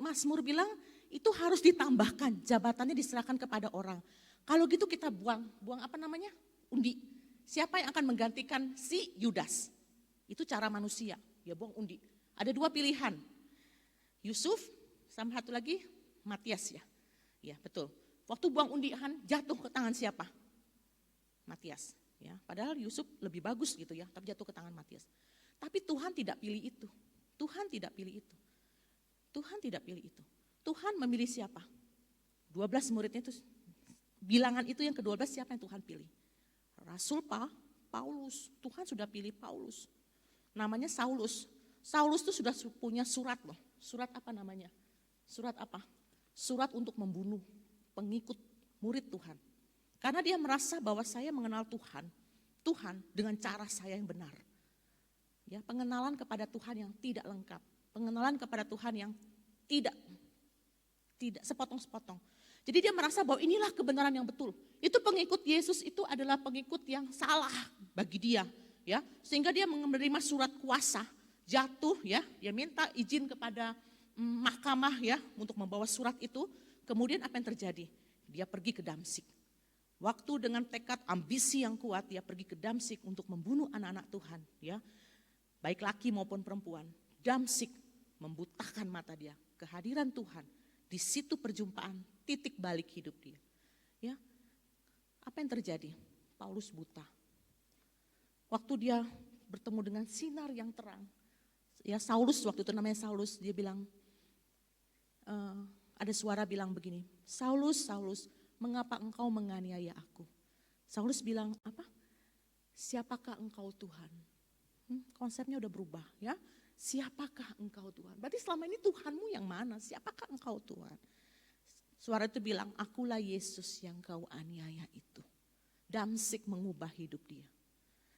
Mazmur bilang itu harus ditambahkan, jabatannya diserahkan kepada orang. Kalau gitu kita buang undi. Siapa yang akan menggantikan si Yudas? Itu cara manusia, ya buang undi. Ada 2 pilihan, Yusuf sama satu lagi Matias ya. Ya betul. Waktu buang undian jatuh ke tangan siapa? Matias. Ya, padahal Yusuf lebih bagus gitu ya, tapi jatuh ke tangan Matias. Tapi Tuhan tidak pilih itu. Tuhan tidak pilih itu. Tuhan tidak pilih itu. Tuhan memilih siapa? 12 muridnya itu, bilangan itu yang ke-12 siapa yang Tuhan pilih? Rasul Paulus. Tuhan sudah pilih Paulus. Namanya Saulus. Saulus itu sudah punya surat loh. Surat apa namanya? Surat apa? Surat untuk membunuh pengikut murid Tuhan. Karena dia merasa bahwa saya mengenal Tuhan dengan cara saya yang benar. Ya, pengenalan kepada Tuhan yang tidak lengkap, pengenalan kepada Tuhan yang tidak sepotong-sepotong. Jadi dia merasa bahwa inilah kebenaran yang betul. Itu pengikut Yesus itu adalah pengikut yang salah bagi dia, ya. Sehingga dia menerima surat kuasa, jatuh ya, dia minta izin kepada mahkamah ya untuk membawa surat itu. Kemudian apa yang terjadi? Dia pergi ke Damsyik. Waktu dengan tekad ambisi yang kuat, dia pergi ke Damsyik untuk membunuh anak-anak Tuhan, ya. Baik laki maupun perempuan. Damsyik membutakan mata dia. Kehadiran Tuhan, di situ perjumpaan, titik balik hidup dia. Ya. Apa yang terjadi? Paulus buta. Waktu dia bertemu dengan sinar yang terang, ya Saulus, waktu itu namanya Saulus, dia bilang, ada suara bilang begini, Saulus, Saulus, mengapa engkau menganiaya aku? Saulus bilang apa? Siapakah engkau Tuhan? Konsepnya udah berubah ya. Siapakah engkau Tuhan? Berarti selama ini Tuhanmu yang mana? Siapakah engkau Tuhan? Suara itu bilang, akulah Yesus yang kau aniaya itu. Damsyik mengubah hidup dia.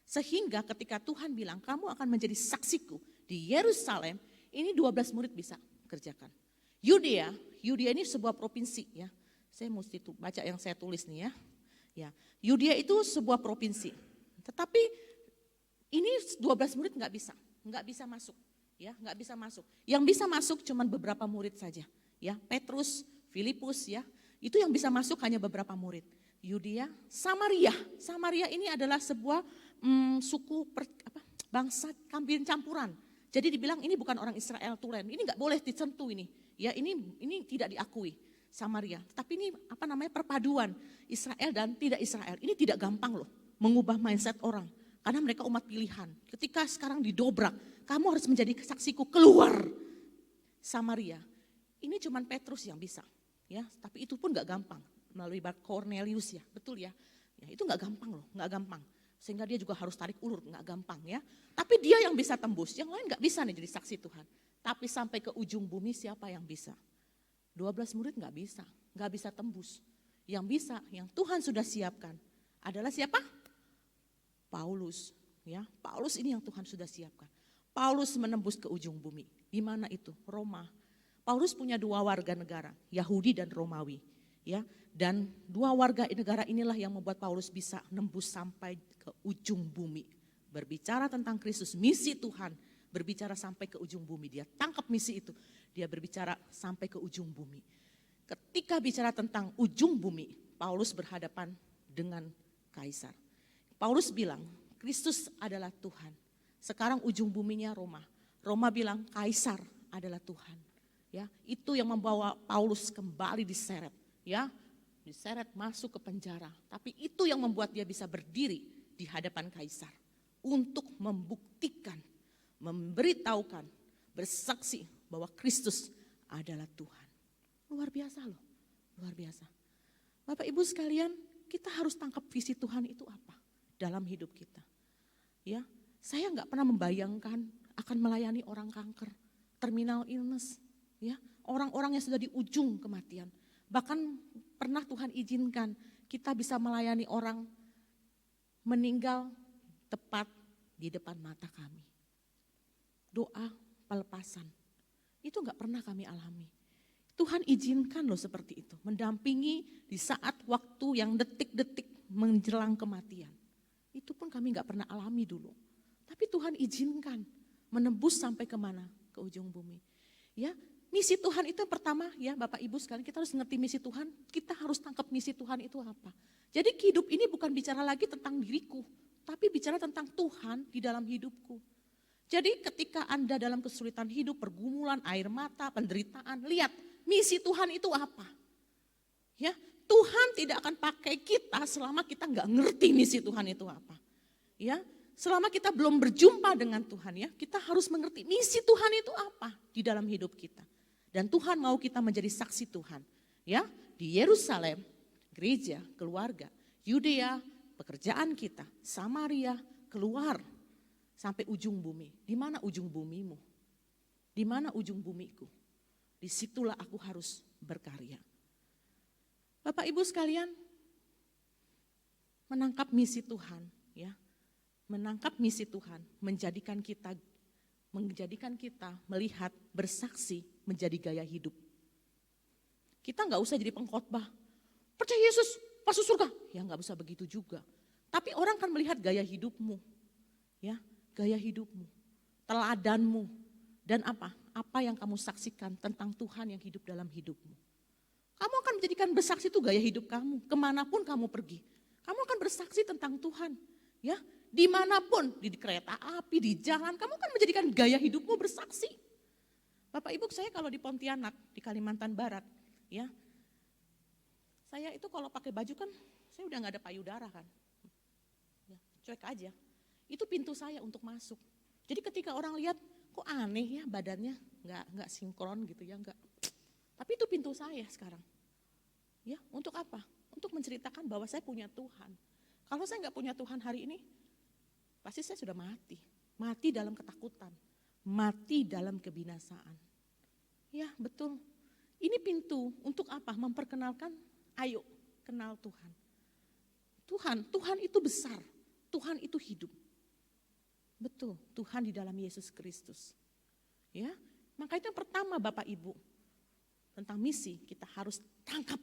Sehingga ketika Tuhan bilang, kamu akan menjadi saksiku di Yerusalem, ini 12 murid bisa kerjakan. Yudea ini sebuah provinsi ya. Saya mesti baca yang saya tulis nih ya. Ya, Yudea itu sebuah provinsi. Tetapi ini 12 murid nggak bisa masuk, ya, nggak bisa masuk. Yang bisa masuk cuma beberapa murid saja, ya. Petrus, Filipus, ya, itu yang bisa masuk hanya beberapa murid. Yudea, Samaria ini adalah sebuah bangsa kambing campuran. Jadi dibilang ini bukan orang Israel Tulen, ini nggak boleh disentuh ini, ya, ini tidak diakui. Samaria, tapi ini perpaduan Israel dan tidak Israel. Ini tidak gampang loh mengubah mindset orang. Karena mereka umat pilihan. Ketika sekarang didobrak, kamu harus menjadi saksiku keluar Samaria. Ini cuman Petrus yang bisa, ya. Tapi itu pun nggak gampang melalui Cornelius ya, betul ya. Ya itu nggak gampang loh, nggak gampang. Sehingga dia juga harus tarik ulur, nggak gampang ya. Tapi dia yang bisa tembus, yang lain nggak bisa nih jadi saksi Tuhan. Tapi sampai ke ujung bumi siapa yang bisa? 12 murid nggak bisa tembus. Yang bisa, yang Tuhan sudah siapkan adalah siapa? Paulus, ya. Paulus ini yang Tuhan sudah siapkan. Paulus menembus ke ujung bumi. Di mana itu? Roma. Paulus punya 2 warga negara, Yahudi dan Romawi, ya. Dan 2 warga negara inilah yang membuat Paulus bisa nembus sampai ke ujung bumi. Berbicara tentang Kristus, misi Tuhan, berbicara sampai ke ujung bumi. Dia tangkap misi itu. Dia berbicara sampai ke ujung bumi. Ketika bicara tentang ujung bumi, Paulus berhadapan dengan Kaisar. Paulus bilang, Kristus adalah Tuhan. Sekarang ujung buminya Roma. Roma bilang Kaisar adalah Tuhan. Ya, itu yang membawa Paulus kembali diseret, ya, diseret masuk ke penjara. Tapi itu yang membuat dia bisa berdiri di hadapan Kaisar untuk membuktikan, memberitahukan, bersaksi bahwa Kristus adalah Tuhan. Luar biasa loh, luar biasa. Bapak Ibu sekalian, kita harus tangkap visi Tuhan itu apa dalam hidup kita. Ya, saya nggak pernah membayangkan akan melayani orang kanker, terminal illness, ya, orang-orang yang sudah di ujung kematian. Bahkan pernah Tuhan izinkan kita bisa melayani orang meninggal tepat di depan mata kami. Doa pelepasan, itu nggak pernah kami alami. Tuhan izinkan loh seperti itu, mendampingi di saat waktu yang detik-detik menjelang kematian. Itu pun kami nggak pernah alami dulu. Tapi Tuhan izinkan menembus sampai kemana? Ke ujung bumi. Ya, misi Tuhan itu yang pertama ya Bapak Ibu sekalian, kita harus ngerti misi Tuhan, kita harus tangkap misi Tuhan itu apa. Jadi hidup ini bukan bicara lagi tentang diriku, tapi bicara tentang Tuhan di dalam hidupku. Jadi ketika Anda dalam kesulitan hidup, pergumulan, air mata, penderitaan, lihat misi Tuhan itu apa. Ya, Tuhan tidak akan pakai kita selama kita nggak ngerti misi Tuhan itu apa. Ya, selama kita belum berjumpa dengan Tuhan ya, kita harus mengerti misi Tuhan itu apa di dalam hidup kita. Dan Tuhan mau kita menjadi saksi Tuhan. Ya, di Yerusalem, gereja, keluarga, Yudea, pekerjaan kita, Samaria, keluar sampai ujung bumi. Di mana ujung bumimu? Di mana ujung bumiku? Disitulah aku harus berkarya. Bapak Ibu sekalian, menangkap misi Tuhan, ya, menangkap misi Tuhan, menjadikan kita melihat, bersaksi, menjadi gaya hidup. Kita nggak usah jadi pengkhotbah, percaya Yesus, masuk surga, ya nggak usah begitu juga. Tapi orang kan melihat gaya hidupmu, ya, gaya hidupmu, teladanmu, dan apa yang kamu saksikan tentang Tuhan yang hidup dalam hidupmu. Kamu akan menjadikan bersaksi itu gaya hidup kamu, kemanapun kamu pergi. Kamu akan bersaksi tentang Tuhan, ya, dimanapun, di kereta api, di jalan, kamu akan menjadikan gaya hidupmu bersaksi. Bapak Ibu, saya kalau di Pontianak, di Kalimantan Barat, ya, saya itu kalau pakai baju kan, saya udah nggak ada payudara kan, ya, cuek aja. Itu pintu saya untuk masuk. Jadi ketika orang lihat, kok aneh ya badannya, nggak sinkron gitu ya, nggak. Tapi itu pintu saya sekarang. Ya, untuk apa? Untuk menceritakan bahwa saya punya Tuhan. Kalau saya nggak punya Tuhan hari ini, pasti saya sudah mati. Mati dalam ketakutan, mati dalam kebinasaan. Ya, betul. Ini pintu untuk apa? Memperkenalkan, ayo kenal Tuhan. Tuhan itu besar, Tuhan itu hidup. Betul, Tuhan di dalam Yesus Kristus. Ya, maka itu yang pertama Bapak Ibu. Tentang misi, kita harus tangkap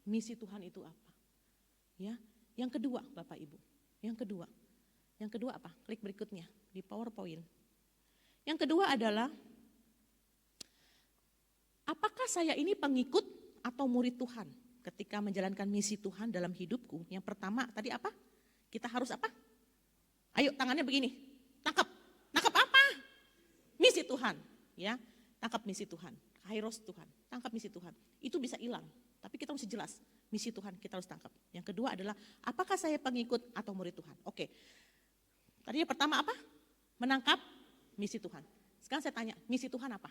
misi Tuhan itu apa. Ya, yang kedua Bapak Ibu, yang kedua apa? Klik berikutnya di PowerPoint. Yang kedua adalah, apakah saya ini pengikut atau murid Tuhan ketika menjalankan misi Tuhan dalam hidupku? Yang pertama tadi apa? Kita harus apa? Ayo tangannya begini, tangkap apa? Misi Tuhan, ya, tangkap misi Tuhan. Kairos Tuhan, tangkap misi Tuhan. Itu bisa hilang, tapi kita mesti jelas misi Tuhan kita harus tangkap. Yang kedua adalah, apakah saya pengikut atau murid Tuhan? Oke, tadi yang pertama apa? Menangkap misi Tuhan. Sekarang saya tanya, misi Tuhan apa?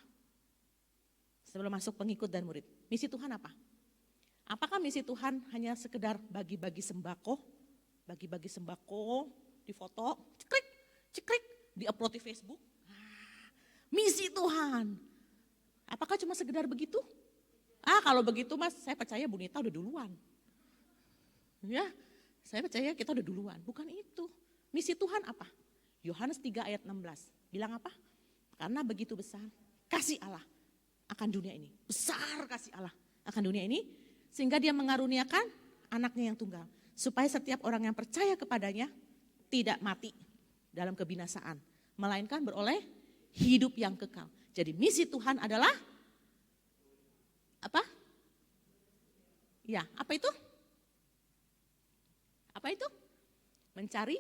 Sebelum masuk pengikut dan murid, misi Tuhan apa? Apakah misi Tuhan hanya sekedar bagi-bagi sembako di foto, cekrik, di-upload di Facebook? Misi Tuhan. Apakah cuma sekedar begitu? Kalau begitu Mas, saya percaya Bu Nita udah duluan. Ya, saya percaya kita udah duluan. Bukan itu. Misi Tuhan apa? Yohanes 3 ayat 16. Bilang apa? Karena begitu besar kasih Allah akan dunia ini. Besar kasih Allah akan dunia ini, sehingga dia mengaruniakan anaknya yang tunggal. Supaya setiap orang yang percaya kepadanya tidak mati dalam kebinasaan, melainkan beroleh hidup yang kekal. Jadi misi Tuhan adalah apa? Ya, apa itu? Apa itu? Mencari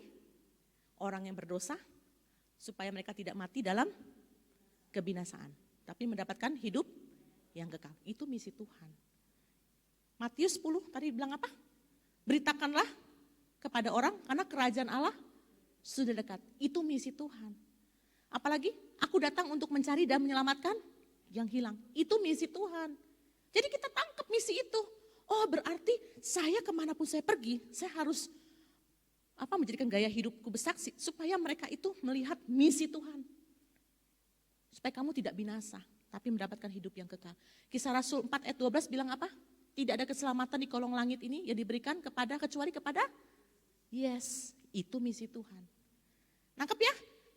orang yang berdosa supaya mereka tidak mati dalam kebinasaan, tapi mendapatkan hidup yang kekal. Itu misi Tuhan. Matius 10 tadi bilang apa? Beritakanlah kepada orang karena kerajaan Allah sudah dekat. Itu misi Tuhan. Apalagi aku datang untuk mencari dan menyelamatkan yang hilang. Itu misi Tuhan. Jadi kita tangkap misi itu. Oh berarti saya kemanapun saya pergi, saya harus menjadikan gaya hidupku bersaksi supaya mereka itu melihat misi Tuhan. Supaya kamu tidak binasa, tapi mendapatkan hidup yang kekal. Kisah Rasul 4 ayat 12 bilang apa? Tidak ada keselamatan di kolong langit ini yang diberikan kecuali kepada itu misi Tuhan. Nangkep ya?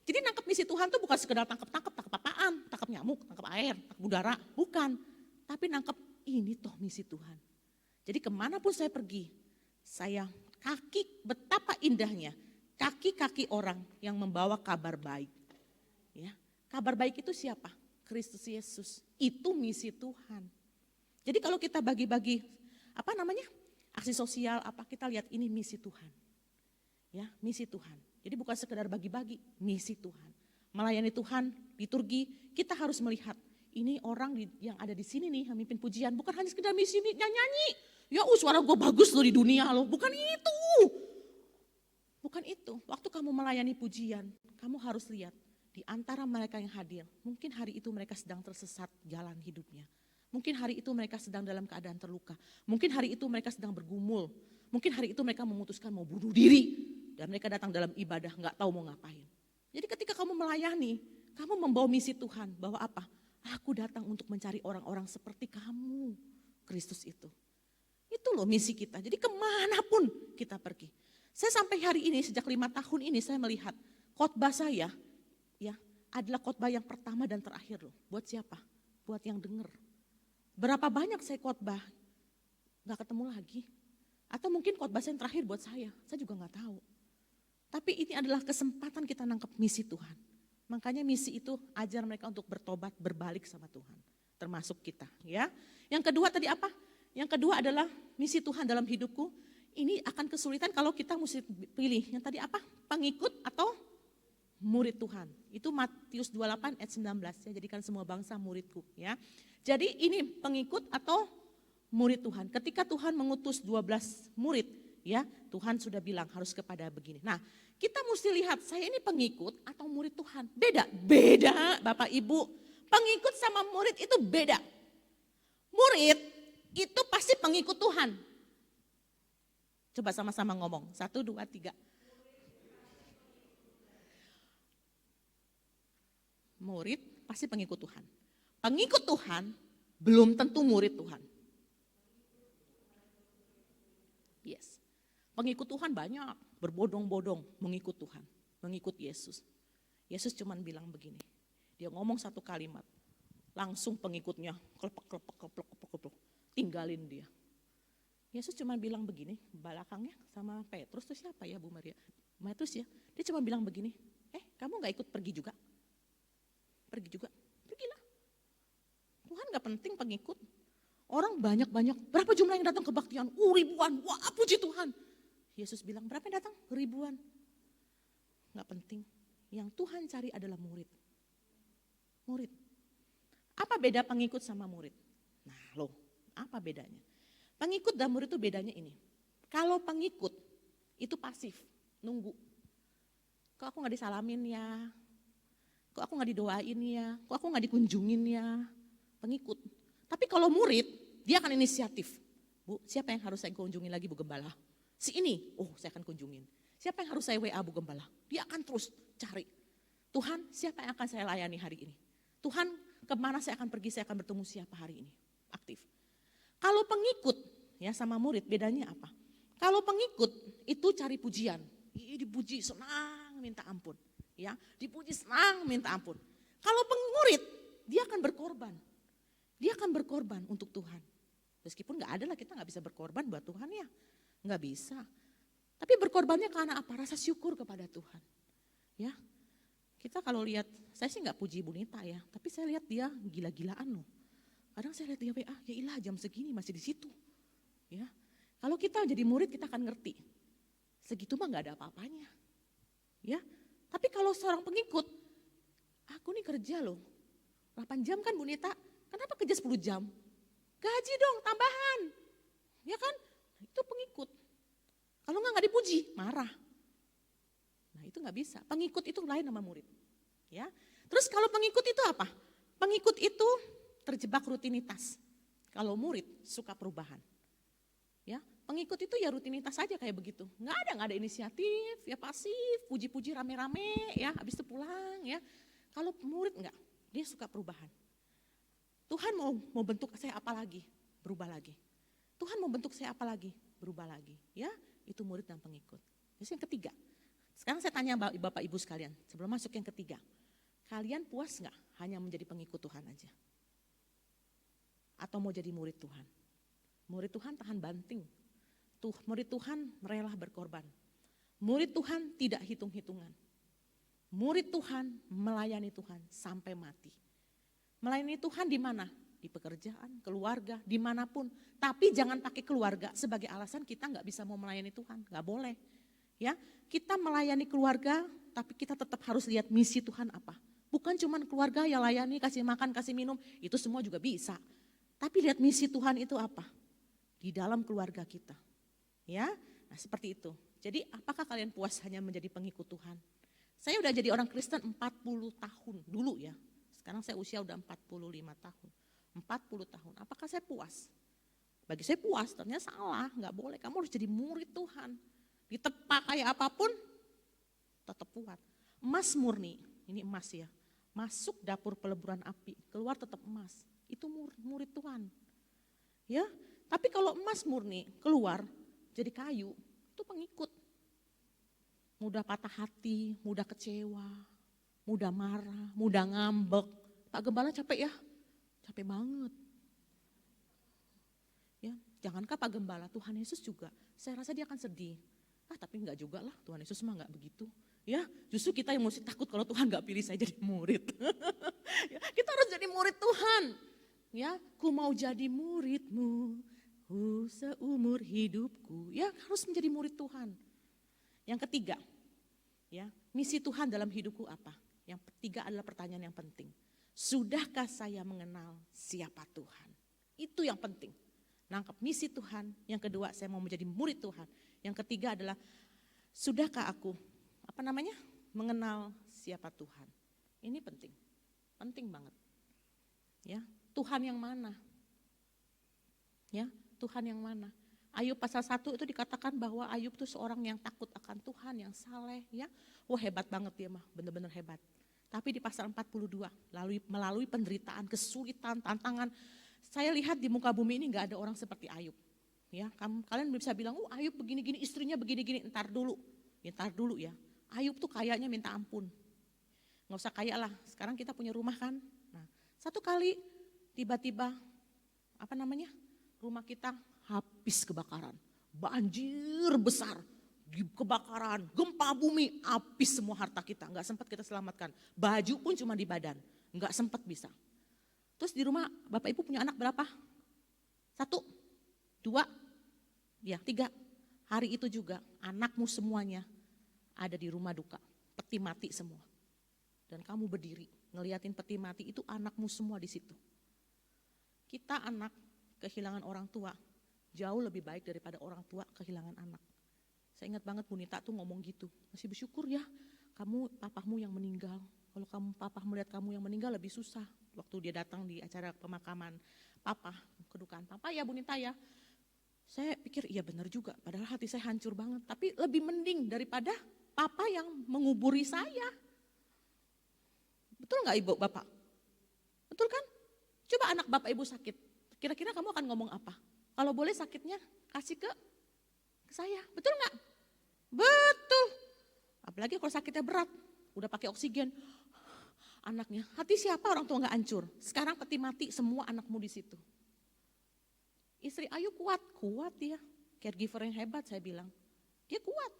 Jadi nangkep misi Tuhan tuh bukan sekedar tangkap apaan, tangkap nyamuk, tangkap air, tangkap udara, bukan. Tapi nangkep ini toh misi Tuhan. Jadi kemanapun saya pergi, saya betapa indahnya kaki-kaki orang yang membawa kabar baik. Ya, kabar baik itu siapa? Kristus Yesus. Itu misi Tuhan. Jadi kalau kita bagi-bagi aksi sosial kita lihat ini misi Tuhan. Ya, misi Tuhan. Jadi bukan sekedar bagi-bagi, misi Tuhan. Melayani Tuhan, liturgi, kita harus melihat ini orang yang ada di sini nih yang mimpin pujian, bukan hanya sekedar misi nyanyi. Ya suara gue bagus loh di dunia loh, bukan itu. Bukan itu, waktu kamu melayani pujian, kamu harus lihat di antara mereka yang hadir, mungkin hari itu mereka sedang tersesat jalan hidupnya. Mungkin hari itu mereka sedang dalam keadaan terluka. Mungkin hari itu mereka sedang bergumul. Mungkin hari itu mereka memutuskan mau bunuh diri. Dan mereka datang dalam ibadah gak tahu mau ngapain. Jadi ketika kamu melayani, kamu membawa misi Tuhan bahwa apa? Aku datang untuk mencari orang-orang seperti kamu, Kristus itu. Itu loh misi kita. Jadi kemanapun kita pergi. Saya sampai hari ini sejak 5 tahun ini saya melihat khotbah saya ya adalah khotbah yang pertama dan terakhir loh. Buat siapa? Buat yang dengar. Berapa banyak saya khotbah gak ketemu lagi. Atau mungkin khotbah saya yang terakhir buat saya juga gak tahu. Tapi ini adalah kesempatan kita nangkep misi Tuhan. Makanya misi itu ajar mereka untuk bertobat, berbalik sama Tuhan. Termasuk kita ya. Yang kedua tadi apa? Yang kedua adalah misi Tuhan dalam hidupku. Ini akan kesulitan kalau kita mesti pilih. Yang tadi apa? Pengikut atau murid Tuhan. Itu Matius 28 ayat 19. Ya, jadikan semua bangsa muridku ya. Jadi ini pengikut atau murid Tuhan. Ketika Tuhan mengutus 12 murid ya, Tuhan sudah bilang harus kepada begini. Nah, kita mesti lihat saya ini pengikut atau murid Tuhan. Beda Bapak Ibu. Pengikut sama murid itu beda. Murid itu pasti pengikut Tuhan. Coba sama-sama ngomong. 1, 2, 3. Murid pasti pengikut Tuhan. Pengikut Tuhan belum tentu murid Tuhan. Yes. Pengikut Tuhan banyak, berbodong-bodong mengikut Tuhan, mengikut Yesus. Yesus cuma bilang begini, dia ngomong satu kalimat, langsung pengikutnya kelepek, tinggalin dia. Yesus cuma bilang begini, belakangnya sama Petrus itu siapa ya Bu Maria? Petrus ya, dia cuma bilang begini, kamu gak ikut pergi juga? Pergilah. Tuhan gak penting pengikut. Orang banyak-banyak, berapa jumlah yang datang kebaktian? Ribuan, wah puji Tuhan. Yesus bilang berapa yang datang? Ribuan. Gak penting, yang Tuhan cari adalah murid. Murid. Apa beda pengikut sama murid? Nah loh, apa bedanya? Pengikut dan murid itu bedanya ini. Kalau pengikut itu pasif, nunggu. Kok aku gak disalamin ya? Kok aku gak didoain ya? Kok aku gak dikunjungin ya? Pengikut. Tapi kalau murid, dia akan inisiatif. Bu, siapa yang harus saya kunjungin lagi Bu Gembala? Si ini, saya akan kunjungin. Siapa yang harus saya WA Bu Gembala? Dia akan terus cari. Tuhan, siapa yang akan saya layani hari ini? Tuhan, kemana saya akan pergi, saya akan bertemu siapa hari ini? Aktif. Kalau pengikut ya sama murid bedanya apa? Kalau pengikut itu cari pujian. Dipuji senang minta ampun. Ya, dipuji senang minta ampun. Kalau murid, dia akan berkorban. Dia akan berkorban untuk Tuhan. Meskipun gak ada lah kita gak bisa berkorban buat Tuhan ya. Gak bisa. Tapi berkorbannya karena apa? Rasa syukur kepada Tuhan. Ya, kita kalau lihat, saya sih gak puji Ibu Nita ya. Tapi saya lihat dia gila-gilaan loh. Kadang saya lihat dia WA, ya ilah jam segini masih di situ. Ya, kalau kita jadi murid kita akan ngerti. Segitu mah gak ada apa-apanya. Ya, tapi kalau seorang pengikut, aku nih kerja loh. 8 jam kan Bu Nita, kenapa kerja 10 jam? Gaji dong tambahan, ya kan? Itu pengikut. Kalau nggak dipuji, marah. Nah itu nggak bisa, pengikut itu lain sama murid. Ya. Terus kalau pengikut itu apa? Pengikut itu terjebak rutinitas. Kalau murid suka perubahan. Ya, pengikut itu ya rutinitas saja kayak begitu. Nggak ada inisiatif, ya pasif, puji-puji rame-rame, ya habis itu pulang, ya. Kalau murid enggak, dia suka perubahan. Tuhan mau bentuk saya apa lagi? Berubah lagi. Tuhan mau bentuk saya apa lagi? Berubah lagi. Ya, itu murid dan pengikut. Terus yang ketiga. Sekarang saya tanya Bapak Ibu sekalian, sebelum masuk yang ketiga. Kalian puas enggak hanya menjadi pengikut Tuhan aja? Atau mau jadi murid Tuhan? Murid Tuhan tahan banting. Murid Tuhan rela berkorban. Murid Tuhan tidak hitung-hitungan. Murid Tuhan melayani Tuhan sampai mati. Melayani Tuhan di mana? Di pekerjaan, keluarga, dimanapun. Tapi jangan pakai keluarga sebagai alasan kita nggak bisa mau melayani Tuhan. Nggak boleh. Ya, kita melayani keluarga, tapi kita tetap harus lihat misi Tuhan apa. Bukan cuma keluarga ya layani, kasih makan, kasih minum, itu semua juga bisa. Tapi lihat misi Tuhan itu apa? Di dalam keluarga kita. Ya, nah seperti itu. Jadi apakah kalian puas hanya menjadi pengikut Tuhan? Saya udah jadi orang Kristen 40 tahun dulu ya. Sekarang saya usia udah 45 tahun. 40 tahun, apakah saya puas? Bagi saya puas, ternyata salah, nggak boleh. Kamu harus jadi murid Tuhan. Ditepa kayak apapun, tetap kuat. Emas murni, ini emas ya. Masuk dapur peleburan api, keluar tetap emas. Itu murid Tuhan. Ya, tapi kalau emas murni keluar jadi kayu, itu pengikut. Mudah patah hati, mudah kecewa, mudah marah, mudah ngambek. Pak Gembala capek ya? Capek banget. Ya, jangankah Pak Gembala, Tuhan Yesus juga, saya rasa dia akan sedih. Tapi enggak juga lah, Tuhan Yesus mah enggak begitu. Ya, justru kita yang mesti takut kalau Tuhan enggak pilih saya jadi murid. Ya, kita harus jadi murid Tuhan. Ya, ku mau jadi muridmu, seumur hidupku. Ya, harus menjadi murid Tuhan. Yang ketiga, ya, misi Tuhan dalam hidupku apa? Yang ketiga adalah pertanyaan yang penting. Sudahkah saya mengenal siapa Tuhan? Itu yang penting. Nangkep misi Tuhan. Yang kedua, saya mau menjadi murid Tuhan. Yang ketiga adalah, sudahkah aku mengenal siapa Tuhan? Ini penting. Penting banget. Ya, Tuhan yang mana? Ya, Tuhan yang mana? Ayub pasal 1 itu dikatakan bahwa Ayub itu seorang yang takut akan Tuhan, yang saleh, ya. Wah, hebat banget dia mah, benar-benar hebat. Tapi di pasal 42, melalui penderitaan, kesulitan, tantangan, saya lihat di muka bumi ini enggak ada orang seperti Ayub. Ya, kalian bisa bilang, Ayub begini-gini, istrinya begini-gini, entar dulu ya. Ayub tuh kayaknya minta ampun. Nggak usah kaya lah, sekarang kita punya rumah kan. Nah, satu kali tiba-tiba rumah kita habis kebakaran. Banjir besar, kebakaran, gempa bumi, habis semua harta kita. Nggak sempat kita selamatkan, baju pun cuma di badan, nggak sempat bisa. Terus di rumah Bapak Ibu punya anak berapa? 1, 2, 3. Hari itu juga anakmu semuanya ada di rumah duka, peti mati semua. Dan kamu berdiri ngeliatin peti mati, itu anakmu semua di situ. Kita anak kehilangan orang tua jauh lebih baik daripada orang tua kehilangan anak. Saya ingat banget Bu Nita tuh ngomong gitu, masih bersyukur ya kamu papamu yang meninggal. Kalau papa melihat kamu yang meninggal lebih susah. Waktu dia datang di acara pemakaman papa, kedukaan papa ya Bu Nita ya. Saya pikir iya benar juga, padahal hati saya hancur banget. Tapi lebih mending daripada papa yang menguburi saya. Betul gak Ibu Bapak? Betul kan? Coba anak Bapak Ibu sakit, kira-kira kamu akan ngomong apa? Kalau boleh sakitnya kasih ke saya, betul gak? Betul. Apalagi kalau sakitnya berat, udah pakai oksigen. Anaknya, hati siapa orang tua gak hancur? Sekarang peti mati semua anakmu di situ. Istri Ayub kuat dia. Caregiver yang hebat saya bilang. Dia kuat.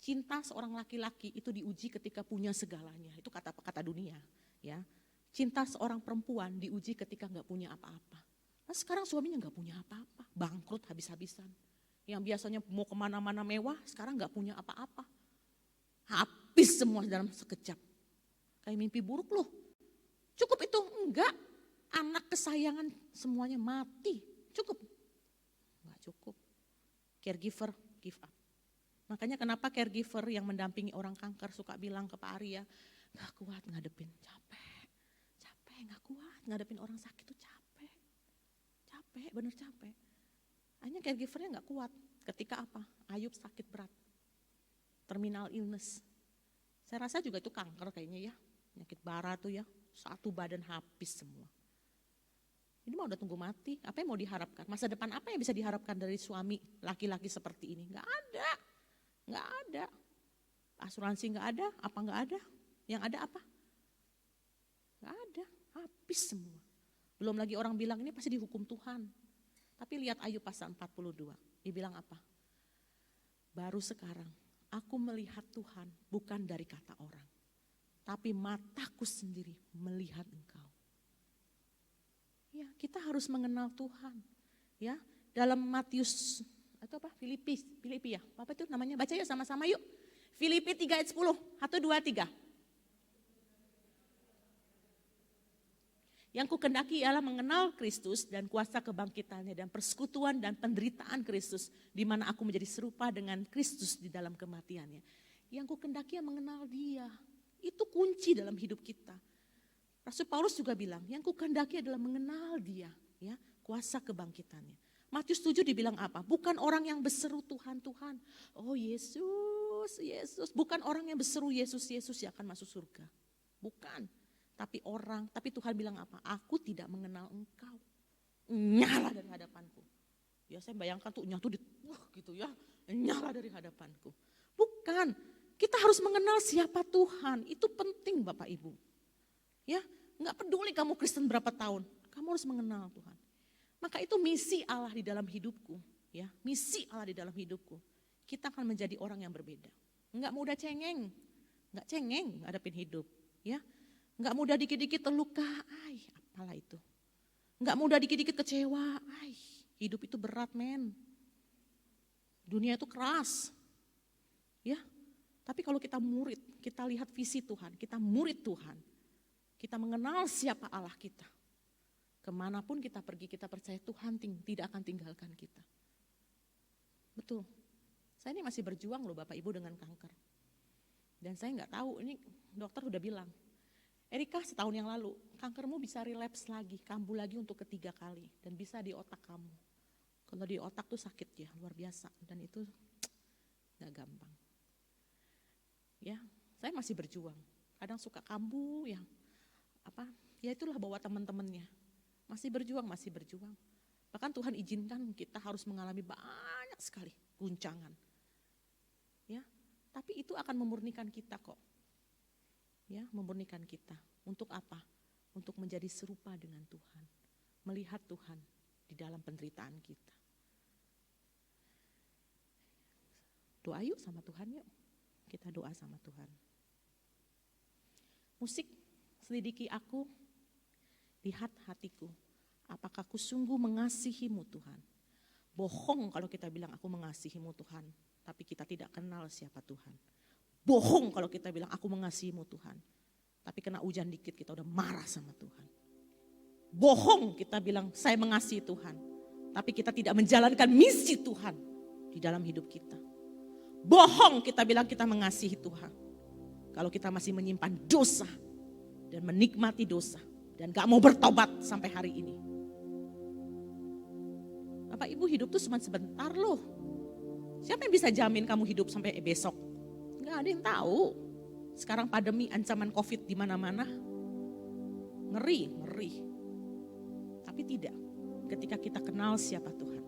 Cinta seorang laki-laki itu diuji ketika punya segalanya. Itu kata dunia. Ya, cinta seorang perempuan diuji ketika gak punya apa-apa. Nah sekarang suaminya gak punya apa-apa. Bangkrut habis-habisan. Yang biasanya mau kemana-mana mewah, sekarang gak punya apa-apa. Habis semua dalam sekejap. Kayak mimpi buruk loh. Cukup itu? Enggak. Anak kesayangan semuanya mati. Cukup? Enggak cukup. Caregiver give up. Makanya kenapa caregiver yang mendampingi orang kanker suka bilang ke Pak Arya, gak kuat ngadepin, capek, gak kuat ngadepin orang sakit tuh capek, bener capek. Hanya caregivernya gak kuat. Ketika apa? Ayub sakit berat, terminal illness. Saya rasa juga itu kanker kayaknya ya, penyakit bara tuh ya, satu badan habis semua. Ini mah udah tunggu mati, apa yang mau diharapkan? Masa depan apa yang bisa diharapkan dari suami laki-laki seperti ini? Gak ada. Asuransi gak ada, apa gak ada? Yang ada apa? Gak ada, habis semua. Belum lagi orang bilang ini pasti dihukum Tuhan. Tapi lihat Ayub pasal 42, dibilang apa? Baru sekarang aku melihat Tuhan bukan dari kata orang, tapi mataku sendiri melihat Engkau. Ya, kita harus mengenal Tuhan. Ya, dalam Matius atau apa? Filipi ya. Apa itu namanya? Baca yuk sama-sama yuk. Filipi 3 ayat 10. 1 2 3. Yang kukendaki ialah mengenal Kristus dan kuasa kebangkitannya dan persekutuan dan penderitaan Kristus, di mana aku menjadi serupa dengan Kristus di dalam kematiannya. Yang kukendaki yang mengenal Dia. Itu kunci dalam hidup kita. Rasul Paulus juga bilang, yang kukendaki adalah mengenal Dia, ya, kuasa kebangkitannya. Matius 7 dibilang apa? Bukan orang yang berseru Tuhan, Tuhan. Oh Yesus, Yesus. Bukan orang yang berseru Yesus, Yesus yang akan masuk surga. Bukan. Tapi Tuhan bilang apa? Aku tidak mengenal Engkau. Nyala dari hadapanku. Ya saya bayangkan tuh nyatu gitu ya. Nyala dari hadapanku. Bukan. Kita harus mengenal siapa Tuhan. Itu penting Bapak Ibu. Ya, nggak peduli kamu Kristen berapa tahun, kamu harus mengenal Tuhan. Maka itu misi Allah di dalam hidupku, ya, misi Allah di dalam hidupku. Kita akan menjadi orang yang berbeda. Nggak mudah cengeng, ngadepin hidup, ya. Nggak mudah dikit-dikit terluka, apalah itu. Nggak mudah dikit-dikit kecewa, hidup itu berat men. Dunia itu keras, ya. Tapi kalau kita murid, kita lihat visi Tuhan, kita murid Tuhan. Kita mengenal siapa Allah kita. Kemanapun kita pergi, kita percaya Tuhan tidak akan tinggalkan kita. Betul. Saya ini masih berjuang loh Bapak Ibu dengan kanker. Dan saya nggak tahu, ini dokter udah bilang, Erika setahun yang lalu, kankermu bisa relapse lagi, kambuh lagi untuk ketiga kali. Dan bisa di otak kamu. Kalau di otak tuh sakit ya, luar biasa. Dan itu nggak gampang. Ya, saya masih berjuang. Kadang suka kambuh ya. Ya itulah bawa teman-temannya. Masih berjuang. Bahkan Tuhan izinkan kita harus mengalami banyak sekali guncangan. Ya, tapi itu akan memurnikan kita kok. Ya, memurnikan kita. Untuk apa? Untuk menjadi serupa dengan Tuhan. Melihat Tuhan di dalam penderitaan kita. Doa yuk sama Tuhan yuk. Kita doa sama Tuhan. Musik. Selidiki aku, lihat hatiku, apakah aku sungguh mengasihimu Tuhan. Bohong kalau kita bilang aku mengasihimu Tuhan, tapi kita tidak kenal siapa Tuhan. Bohong kalau kita bilang aku mengasihimu Tuhan, tapi kena hujan dikit kita udah marah sama Tuhan. Bohong kita bilang saya mengasihi Tuhan, tapi kita tidak menjalankan misi Tuhan di dalam hidup kita. Bohong kita bilang kita mengasihi Tuhan, kalau kita masih menyimpan dosa, dan menikmati dosa dan gak mau bertobat sampai hari ini. Bapak Ibu, hidup tuh cuma sebentar loh. Siapa yang bisa jamin kamu hidup sampai besok? Gak ada yang tahu. Sekarang pandemi, ancaman COVID di mana-mana. Ngeri. Tapi tidak ketika kita kenal siapa Tuhan.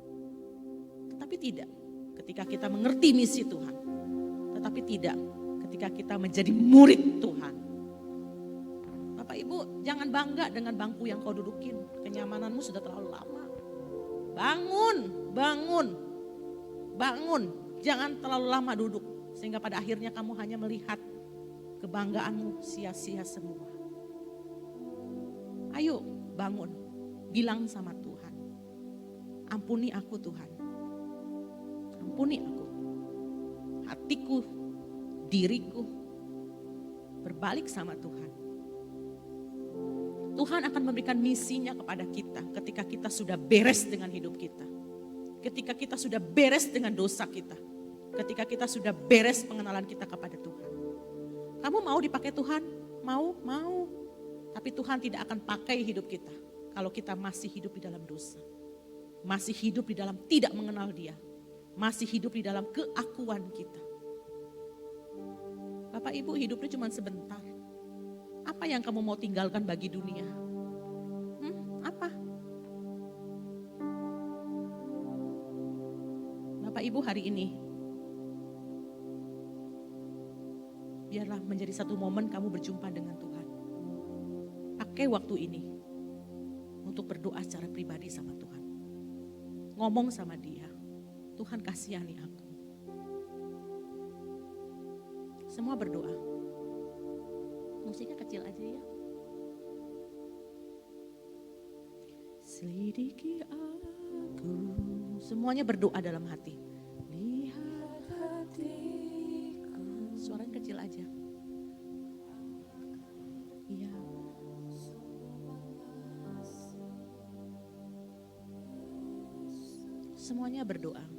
Tetapi tidak ketika kita mengerti misi Tuhan. Tetapi tidak ketika kita menjadi murid Tuhan. Bapak Ibu, jangan bangga dengan bangku yang kau dudukin. Kenyamananmu sudah terlalu lama. Bangun. Jangan terlalu lama duduk. Sehingga pada akhirnya kamu hanya melihat kebanggaanmu sia-sia semua. Ayo bangun. Bilang sama Tuhan. Ampuni aku Tuhan. Ampuni aku. Hatiku, diriku berbalik sama Tuhan. Tuhan akan memberikan misinya kepada kita ketika kita sudah beres dengan hidup kita. Ketika kita sudah beres dengan dosa kita. Ketika kita sudah beres pengenalan kita kepada Tuhan. Kamu mau dipakai Tuhan? Mau. Tapi Tuhan tidak akan pakai hidup kita kalau kita masih hidup di dalam dosa. Masih hidup di dalam tidak mengenal Dia. Masih hidup di dalam keakuan kita. Bapak Ibu, hidupnya cuma sebentar. Apa yang kamu mau tinggalkan bagi dunia? Apa? Bapak Ibu, hari ini biarlah menjadi satu momen kamu berjumpa dengan Tuhan. Pakai waktu ini untuk berdoa secara pribadi sama Tuhan. Ngomong sama Dia, Tuhan kasihani aku. Semua berdoa. Musiknya kecil aja ya. Selidiki aku. Semuanya berdoa dalam hati. Lihat hatiku. Suaranya kecil aja. Iya. Semuanya berdoa.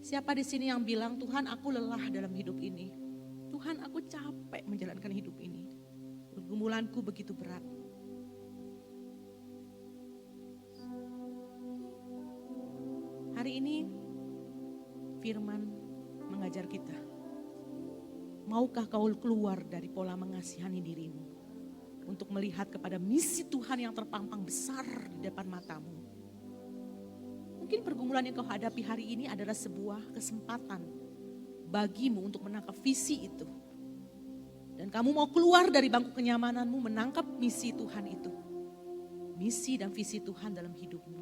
Siapa di sini yang bilang, Tuhan aku lelah dalam hidup ini. Tuhan aku capek menjalankan hidup ini. Pergumulanku begitu berat. Hari ini firman mengajar kita. Maukah kau keluar dari pola mengasihani dirimu untuk melihat kepada misi Tuhan yang terpampang besar di depan matamu. Mungkin pergumulan yang kau hadapi hari ini adalah sebuah kesempatan bagimu untuk menangkap visi itu. Dan kamu mau keluar dari bangku kenyamananmu menangkap misi Tuhan itu. Misi dan visi Tuhan dalam hidupmu.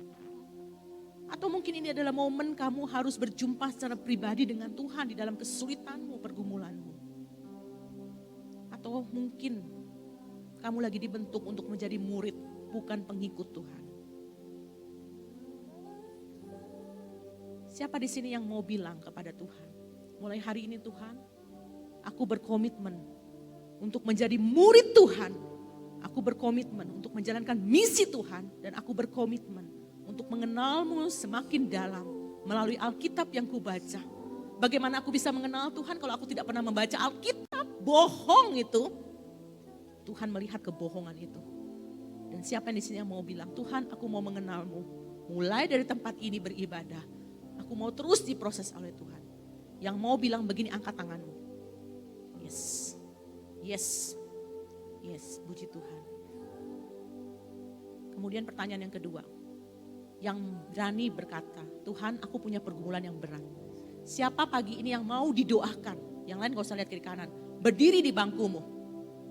Atau mungkin ini adalah momen kamu harus berjumpa secara pribadi dengan Tuhan di dalam kesulitanmu, pergumulanmu. Atau mungkin kamu lagi dibentuk untuk menjadi murid, bukan pengikut Tuhan. Siapa di sini yang mau bilang kepada Tuhan, mulai hari ini Tuhan, aku berkomitmen untuk menjadi murid Tuhan. Aku berkomitmen untuk menjalankan misi Tuhan dan aku berkomitmen untuk mengenalmu semakin dalam melalui Alkitab yang kubaca. Bagaimana aku bisa mengenal Tuhan kalau aku tidak pernah membaca Alkitab? Bohong itu. Tuhan melihat kebohongan itu. Dan siapa yang di sini yang mau bilang, Tuhan aku mau mengenalmu. Mulai dari tempat ini beribadah. Aku mau terus diproses oleh Tuhan. Yang mau bilang begini, angkat tanganmu. Yes. Yes. Yes, puji Tuhan. Kemudian pertanyaan yang kedua. Yang berani berkata, Tuhan aku punya pergumulan yang berat. Siapa pagi ini yang mau didoakan? Yang lain gak usah lihat kiri kanan. Berdiri di bangkumu.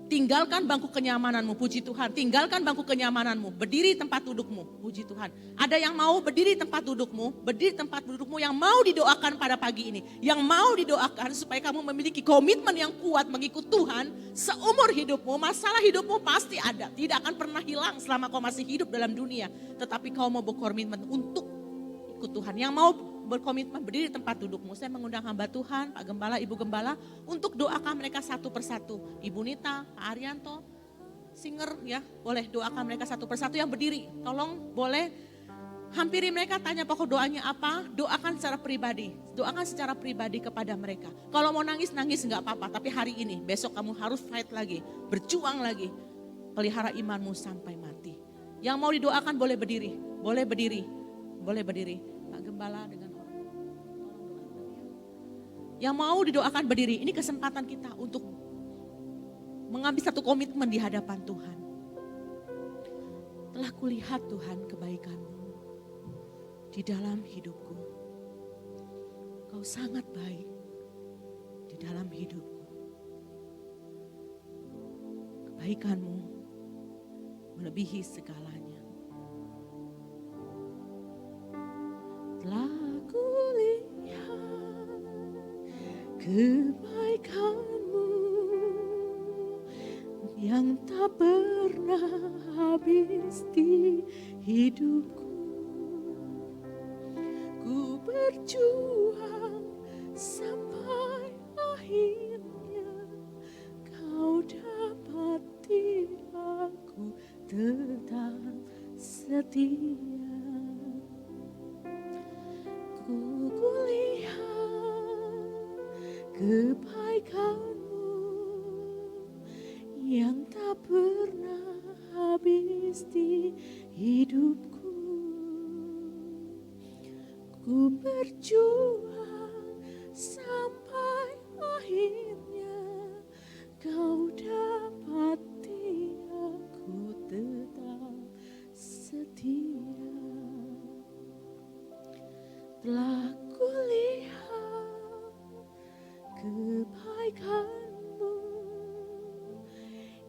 Tinggalkan bangku kenyamananmu, puji Tuhan. Tinggalkan bangku kenyamananmu, berdiri di tempat dudukmu, puji Tuhan. Ada yang mau berdiri di tempat dudukmu, berdiri di tempat dudukmu yang mau didoakan pada pagi ini. Yang mau didoakan supaya kamu memiliki komitmen yang kuat mengikut Tuhan seumur hidupmu. Masalah hidupmu pasti ada, tidak akan pernah hilang selama kau masih hidup dalam dunia. Tetapi kau mau berkomitmen untuk ikut Tuhan. Yang mau berkomitmen berdiri di tempat dudukmu. Saya mengundang hamba Tuhan, Pak Gembala, Ibu Gembala untuk doakan mereka satu persatu. Ibu Nita, Pak Arianto, singer ya, boleh doakan mereka satu persatu yang berdiri. Tolong boleh hampiri mereka, tanya pokok doanya apa, doakan secara pribadi. Doakan secara pribadi kepada mereka. Kalau mau nangis, nangis enggak apa-apa. Tapi hari ini, besok kamu harus fight lagi, berjuang lagi. Pelihara imanmu sampai mati. Yang mau didoakan boleh berdiri, boleh berdiri, boleh berdiri. Pak Gembala dengan Yang mau didoakan berdiri, ini kesempatan kita untuk mengambil satu komitmen di hadapan Tuhan. Telah kulihat Tuhan kebaikan-Mu di dalam hidupku. Kau sangat baik di dalam hidupku. Kebaikan-Mu melebihi segalanya. Telah kulihat kebaikan-Mu yang tak pernah habis di hidupku. Ku berjuang sampai akhirnya Kau dapati aku tetap setia. Ku kulihat kebaikan-Mu yang tak pernah habis di hidupku. Ku berjuang sampai akhirnya Kau dapati aku tetap setia. Telah kulihat kebaikan-Mu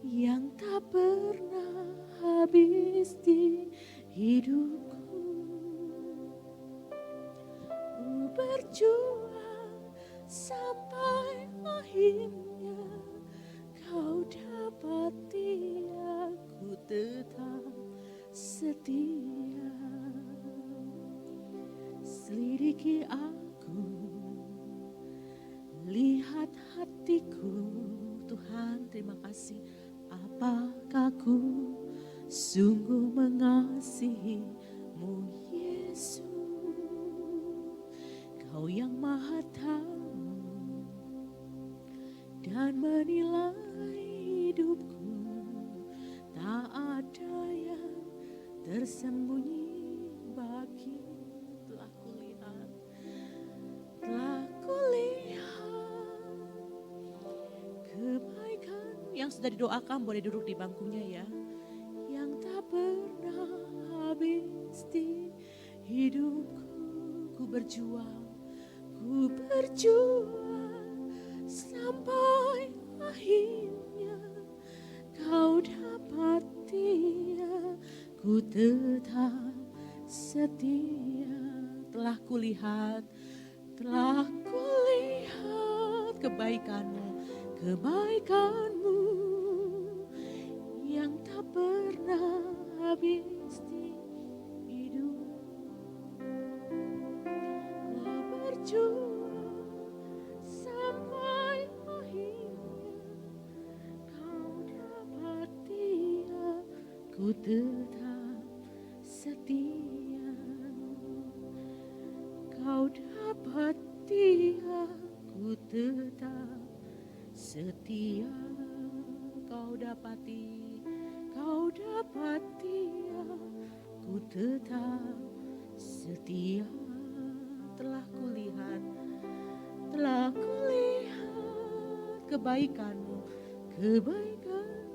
yang tak pernah habis di hidupku. Ku berjuang sampai akhirnya Kau dapati aku tetap setia. Selidiki aku, lihat hatiku, Tuhan terima kasih. Apakah ku sungguh mengasihi-Mu Yesus? Kau yang Maha Tahu dan menilai hidupku, tak ada yang tersembunyi bagi. Telah kulihat kebaikan yang sudah didoakan, boleh duduk di bangkunya ya. Yang tak pernah habis di hidupku. Ku berjuang sampai akhirnya Kau dapati aku tetap setia. Telah kulihat kebaikan-Mu yang tak pernah habis di hidup. Ku berjuang sampai akhirnya Kau dapati aku tetap setia. Kau dapati aku tetap setia. Kau dapati aku tetap setia. Telah kulihat kebaikan-Mu.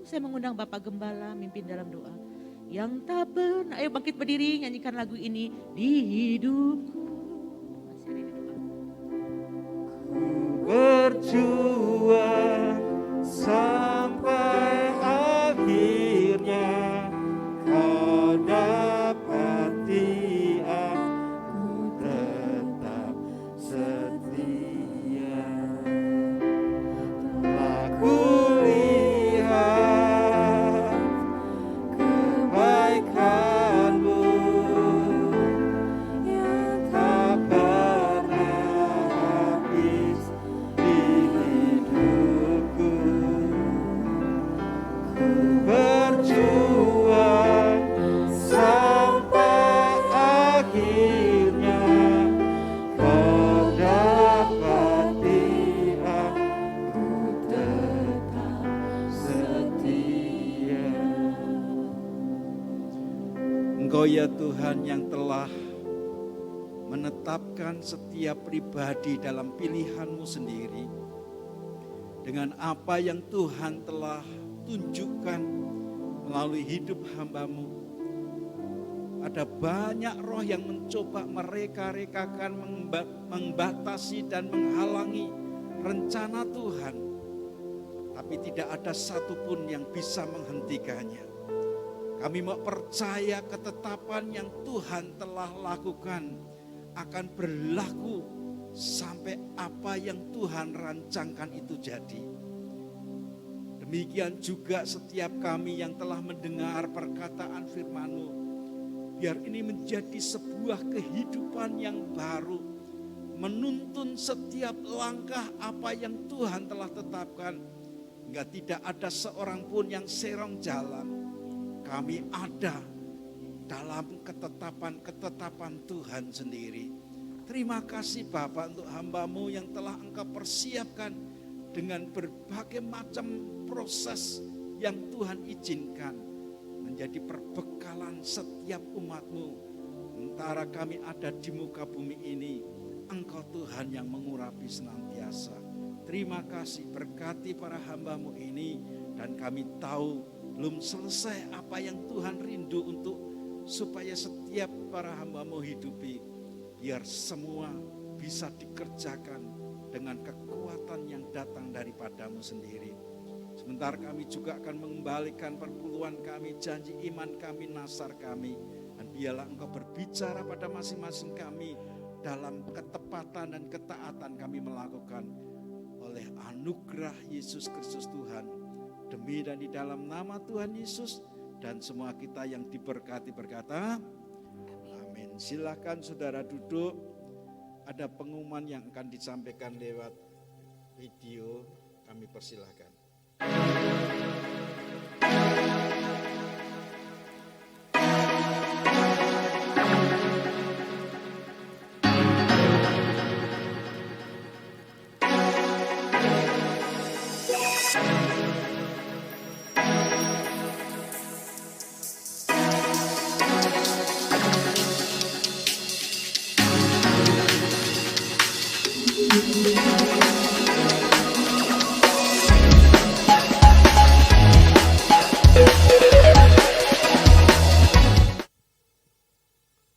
Saya mengundang Bapak Gembala mimpin dalam doa. Yang tak pernah, ayo bangkit berdiri nyanyikan lagu ini di hidupku. Berjuang sampai akhirnya Kau dapati aku tetap setia. Telah kulihat kebaikan-Mu yang tak pernah habis di hidupku. Ku berjuang sampai akhirnya Kau dapati aku tetap setia. Engkau ya Tuhan yang telah menetapkan tetapkan setiap pribadi dalam pilihan-Mu sendiri. Dengan apa yang Tuhan telah tunjukkan melalui hidup hamba-Mu. Ada banyak roh yang mencoba mereka-rekakan, membatasi dan menghalangi rencana Tuhan. Tapi tidak ada satupun yang bisa menghentikannya. Kami mau percaya ketetapan yang Tuhan telah lakukan akan berlaku sampai apa yang Tuhan rancangkan itu jadi. Demikian juga setiap kami yang telah mendengar perkataan firman-Mu. Biar ini menjadi sebuah kehidupan yang baru. Menuntun setiap langkah apa yang Tuhan telah tetapkan. Hingga tidak ada seorang pun yang serong jalan. Kami ada dalam ketetapan-ketetapan Tuhan sendiri. Terima kasih Bapak untuk hamba-Mu yang telah Engkau persiapkan dengan berbagai macam proses yang Tuhan izinkan. Menjadi perbekalan setiap umat-Mu. Sementara kami ada di muka bumi ini, Engkau Tuhan yang mengurapi senantiasa. Terima kasih, berkati para hamba-Mu ini. Dan kami tahu belum selesai apa yang Tuhan rindu untuk supaya setiap para hamba-Mu hidupi. Biar semua bisa dikerjakan dengan kekuatan yang datang daripada-Mu sendiri. Sebentar kami juga akan mengembalikan perpuluhan kami, janji iman kami, nasar kami. Dan biarlah Engkau berbicara pada masing-masing kami dalam ketepatan dan ketaatan kami melakukan oleh anugerah Yesus Kristus Tuhan. Demi dan di dalam nama Tuhan Yesus dan semua kita yang diberkati berkata, amin. Silakan saudara duduk. Ada pengumuman yang akan disampaikan lewat video, kami persilahkan.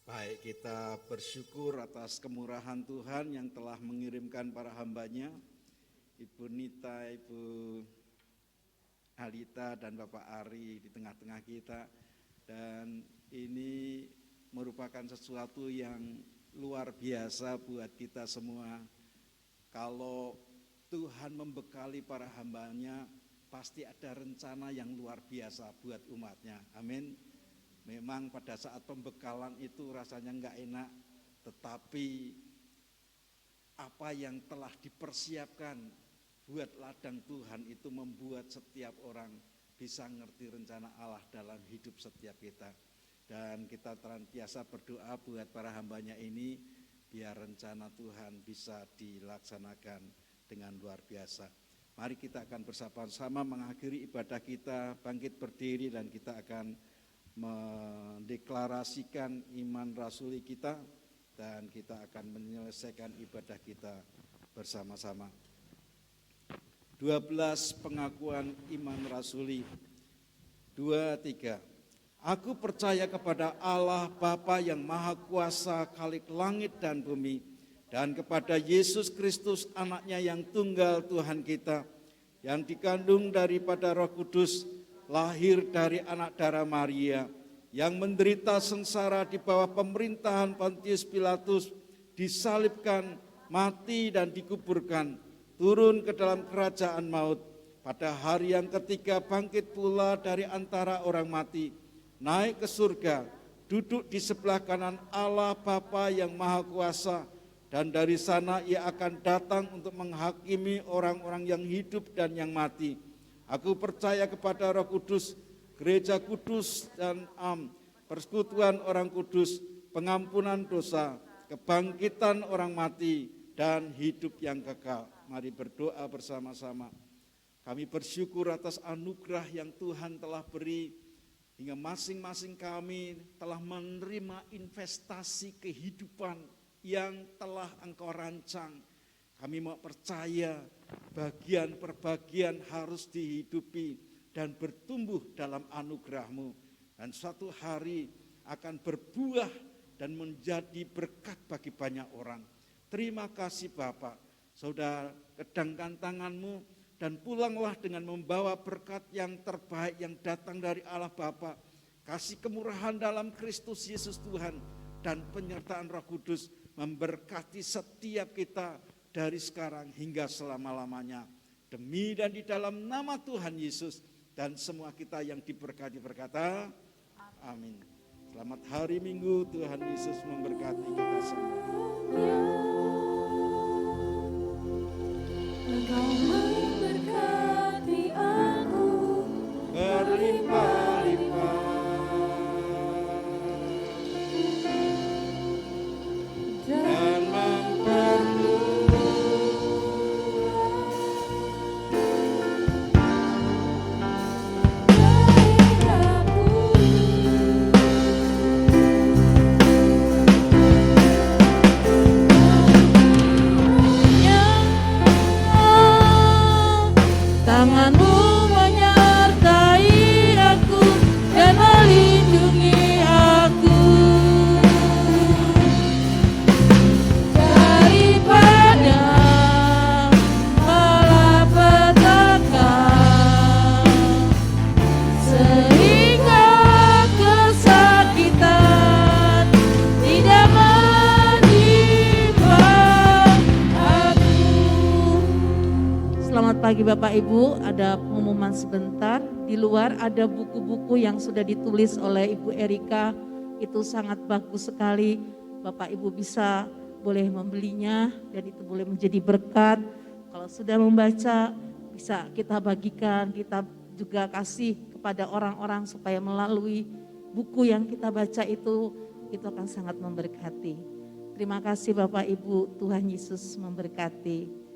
Baik, kita bersyukur atas kemurahan Tuhan yang telah mengirimkan para hambanya, Ibu Nita, Ibu Alita, dan Bapak Ari di tengah-tengah kita. Dan ini merupakan sesuatu yang luar biasa buat kita semua. Kalau Tuhan membekali para hambanya, pasti ada rencana yang luar biasa buat umatnya. Amin. Memang pada saat pembekalan itu rasanya enggak enak, tetapi apa yang telah dipersiapkan buat ladang Tuhan itu membuat setiap orang bisa ngerti rencana Allah dalam hidup setiap kita. Dan kita terbiasa berdoa buat para hambanya ini, biar rencana Tuhan bisa dilaksanakan dengan luar biasa. Mari kita akan bersama-sama mengakhiri ibadah kita, bangkit berdiri dan kita akan mendeklarasikan iman rasuli kita dan kita akan menyelesaikan ibadah kita bersama-sama. 12 pengakuan iman rasuli. 2, 3. Aku percaya kepada Allah Bapa yang Maha Kuasa, Khalik langit dan bumi, dan kepada Yesus Kristus anaknya yang tunggal Tuhan kita, yang dikandung daripada Roh Kudus, lahir dari anak darah Maria, yang menderita sengsara di bawah pemerintahan Pontius Pilatus, disalibkan, mati dan dikuburkan, turun ke dalam kerajaan maut, pada hari yang ketiga bangkit pula dari antara orang mati, naik ke surga, duduk di sebelah kanan Allah Bapa yang Maha Kuasa, dan dari sana ia akan datang untuk menghakimi orang-orang yang hidup dan yang mati. Aku percaya kepada Roh Kudus, gereja kudus dan persekutuan orang kudus, pengampunan dosa, kebangkitan orang mati, dan hidup yang kekal. Mari berdoa bersama-sama. Kami bersyukur atas anugerah yang Tuhan telah beri, hingga masing-masing kami telah menerima investasi kehidupan yang telah Engkau rancang. Kami mau percaya bagian per bagian harus dihidupi dan bertumbuh dalam anugerah-Mu. Dan suatu hari akan berbuah dan menjadi berkat bagi banyak orang. Terima kasih Bapak. Saudara, kedangkan tangan-Mu dan pulanglah dengan membawa berkat yang terbaik yang datang dari Allah Bapa. Kasih kemurahan dalam Kristus Yesus Tuhan dan penyertaan Roh Kudus memberkati setiap kita dari sekarang hingga selama-lamanya. Demi dan di dalam nama Tuhan Yesus dan semua kita yang diberkati berkata, amin. Selamat hari Minggu, Tuhan Yesus memberkati kita semua. Engkau memberkati aku Berlimpah-limpah. Dan Tanganmu menyertai aku dan melindungi aku daripada malapetaka, sehingga kesakitan tidak menimpa aku. Selamat pagi Bapak Ibu, ada pengumuman sebentar. Di luar ada buku-buku yang sudah ditulis oleh Ibu Erika, itu sangat bagus sekali. Bapak Ibu boleh membelinya dan itu boleh menjadi berkat. Kalau sudah membaca bisa kita bagikan, kita juga kasih kepada orang-orang supaya melalui buku yang kita baca itu akan sangat memberkati. Terima kasih Bapak Ibu, Tuhan Yesus memberkati.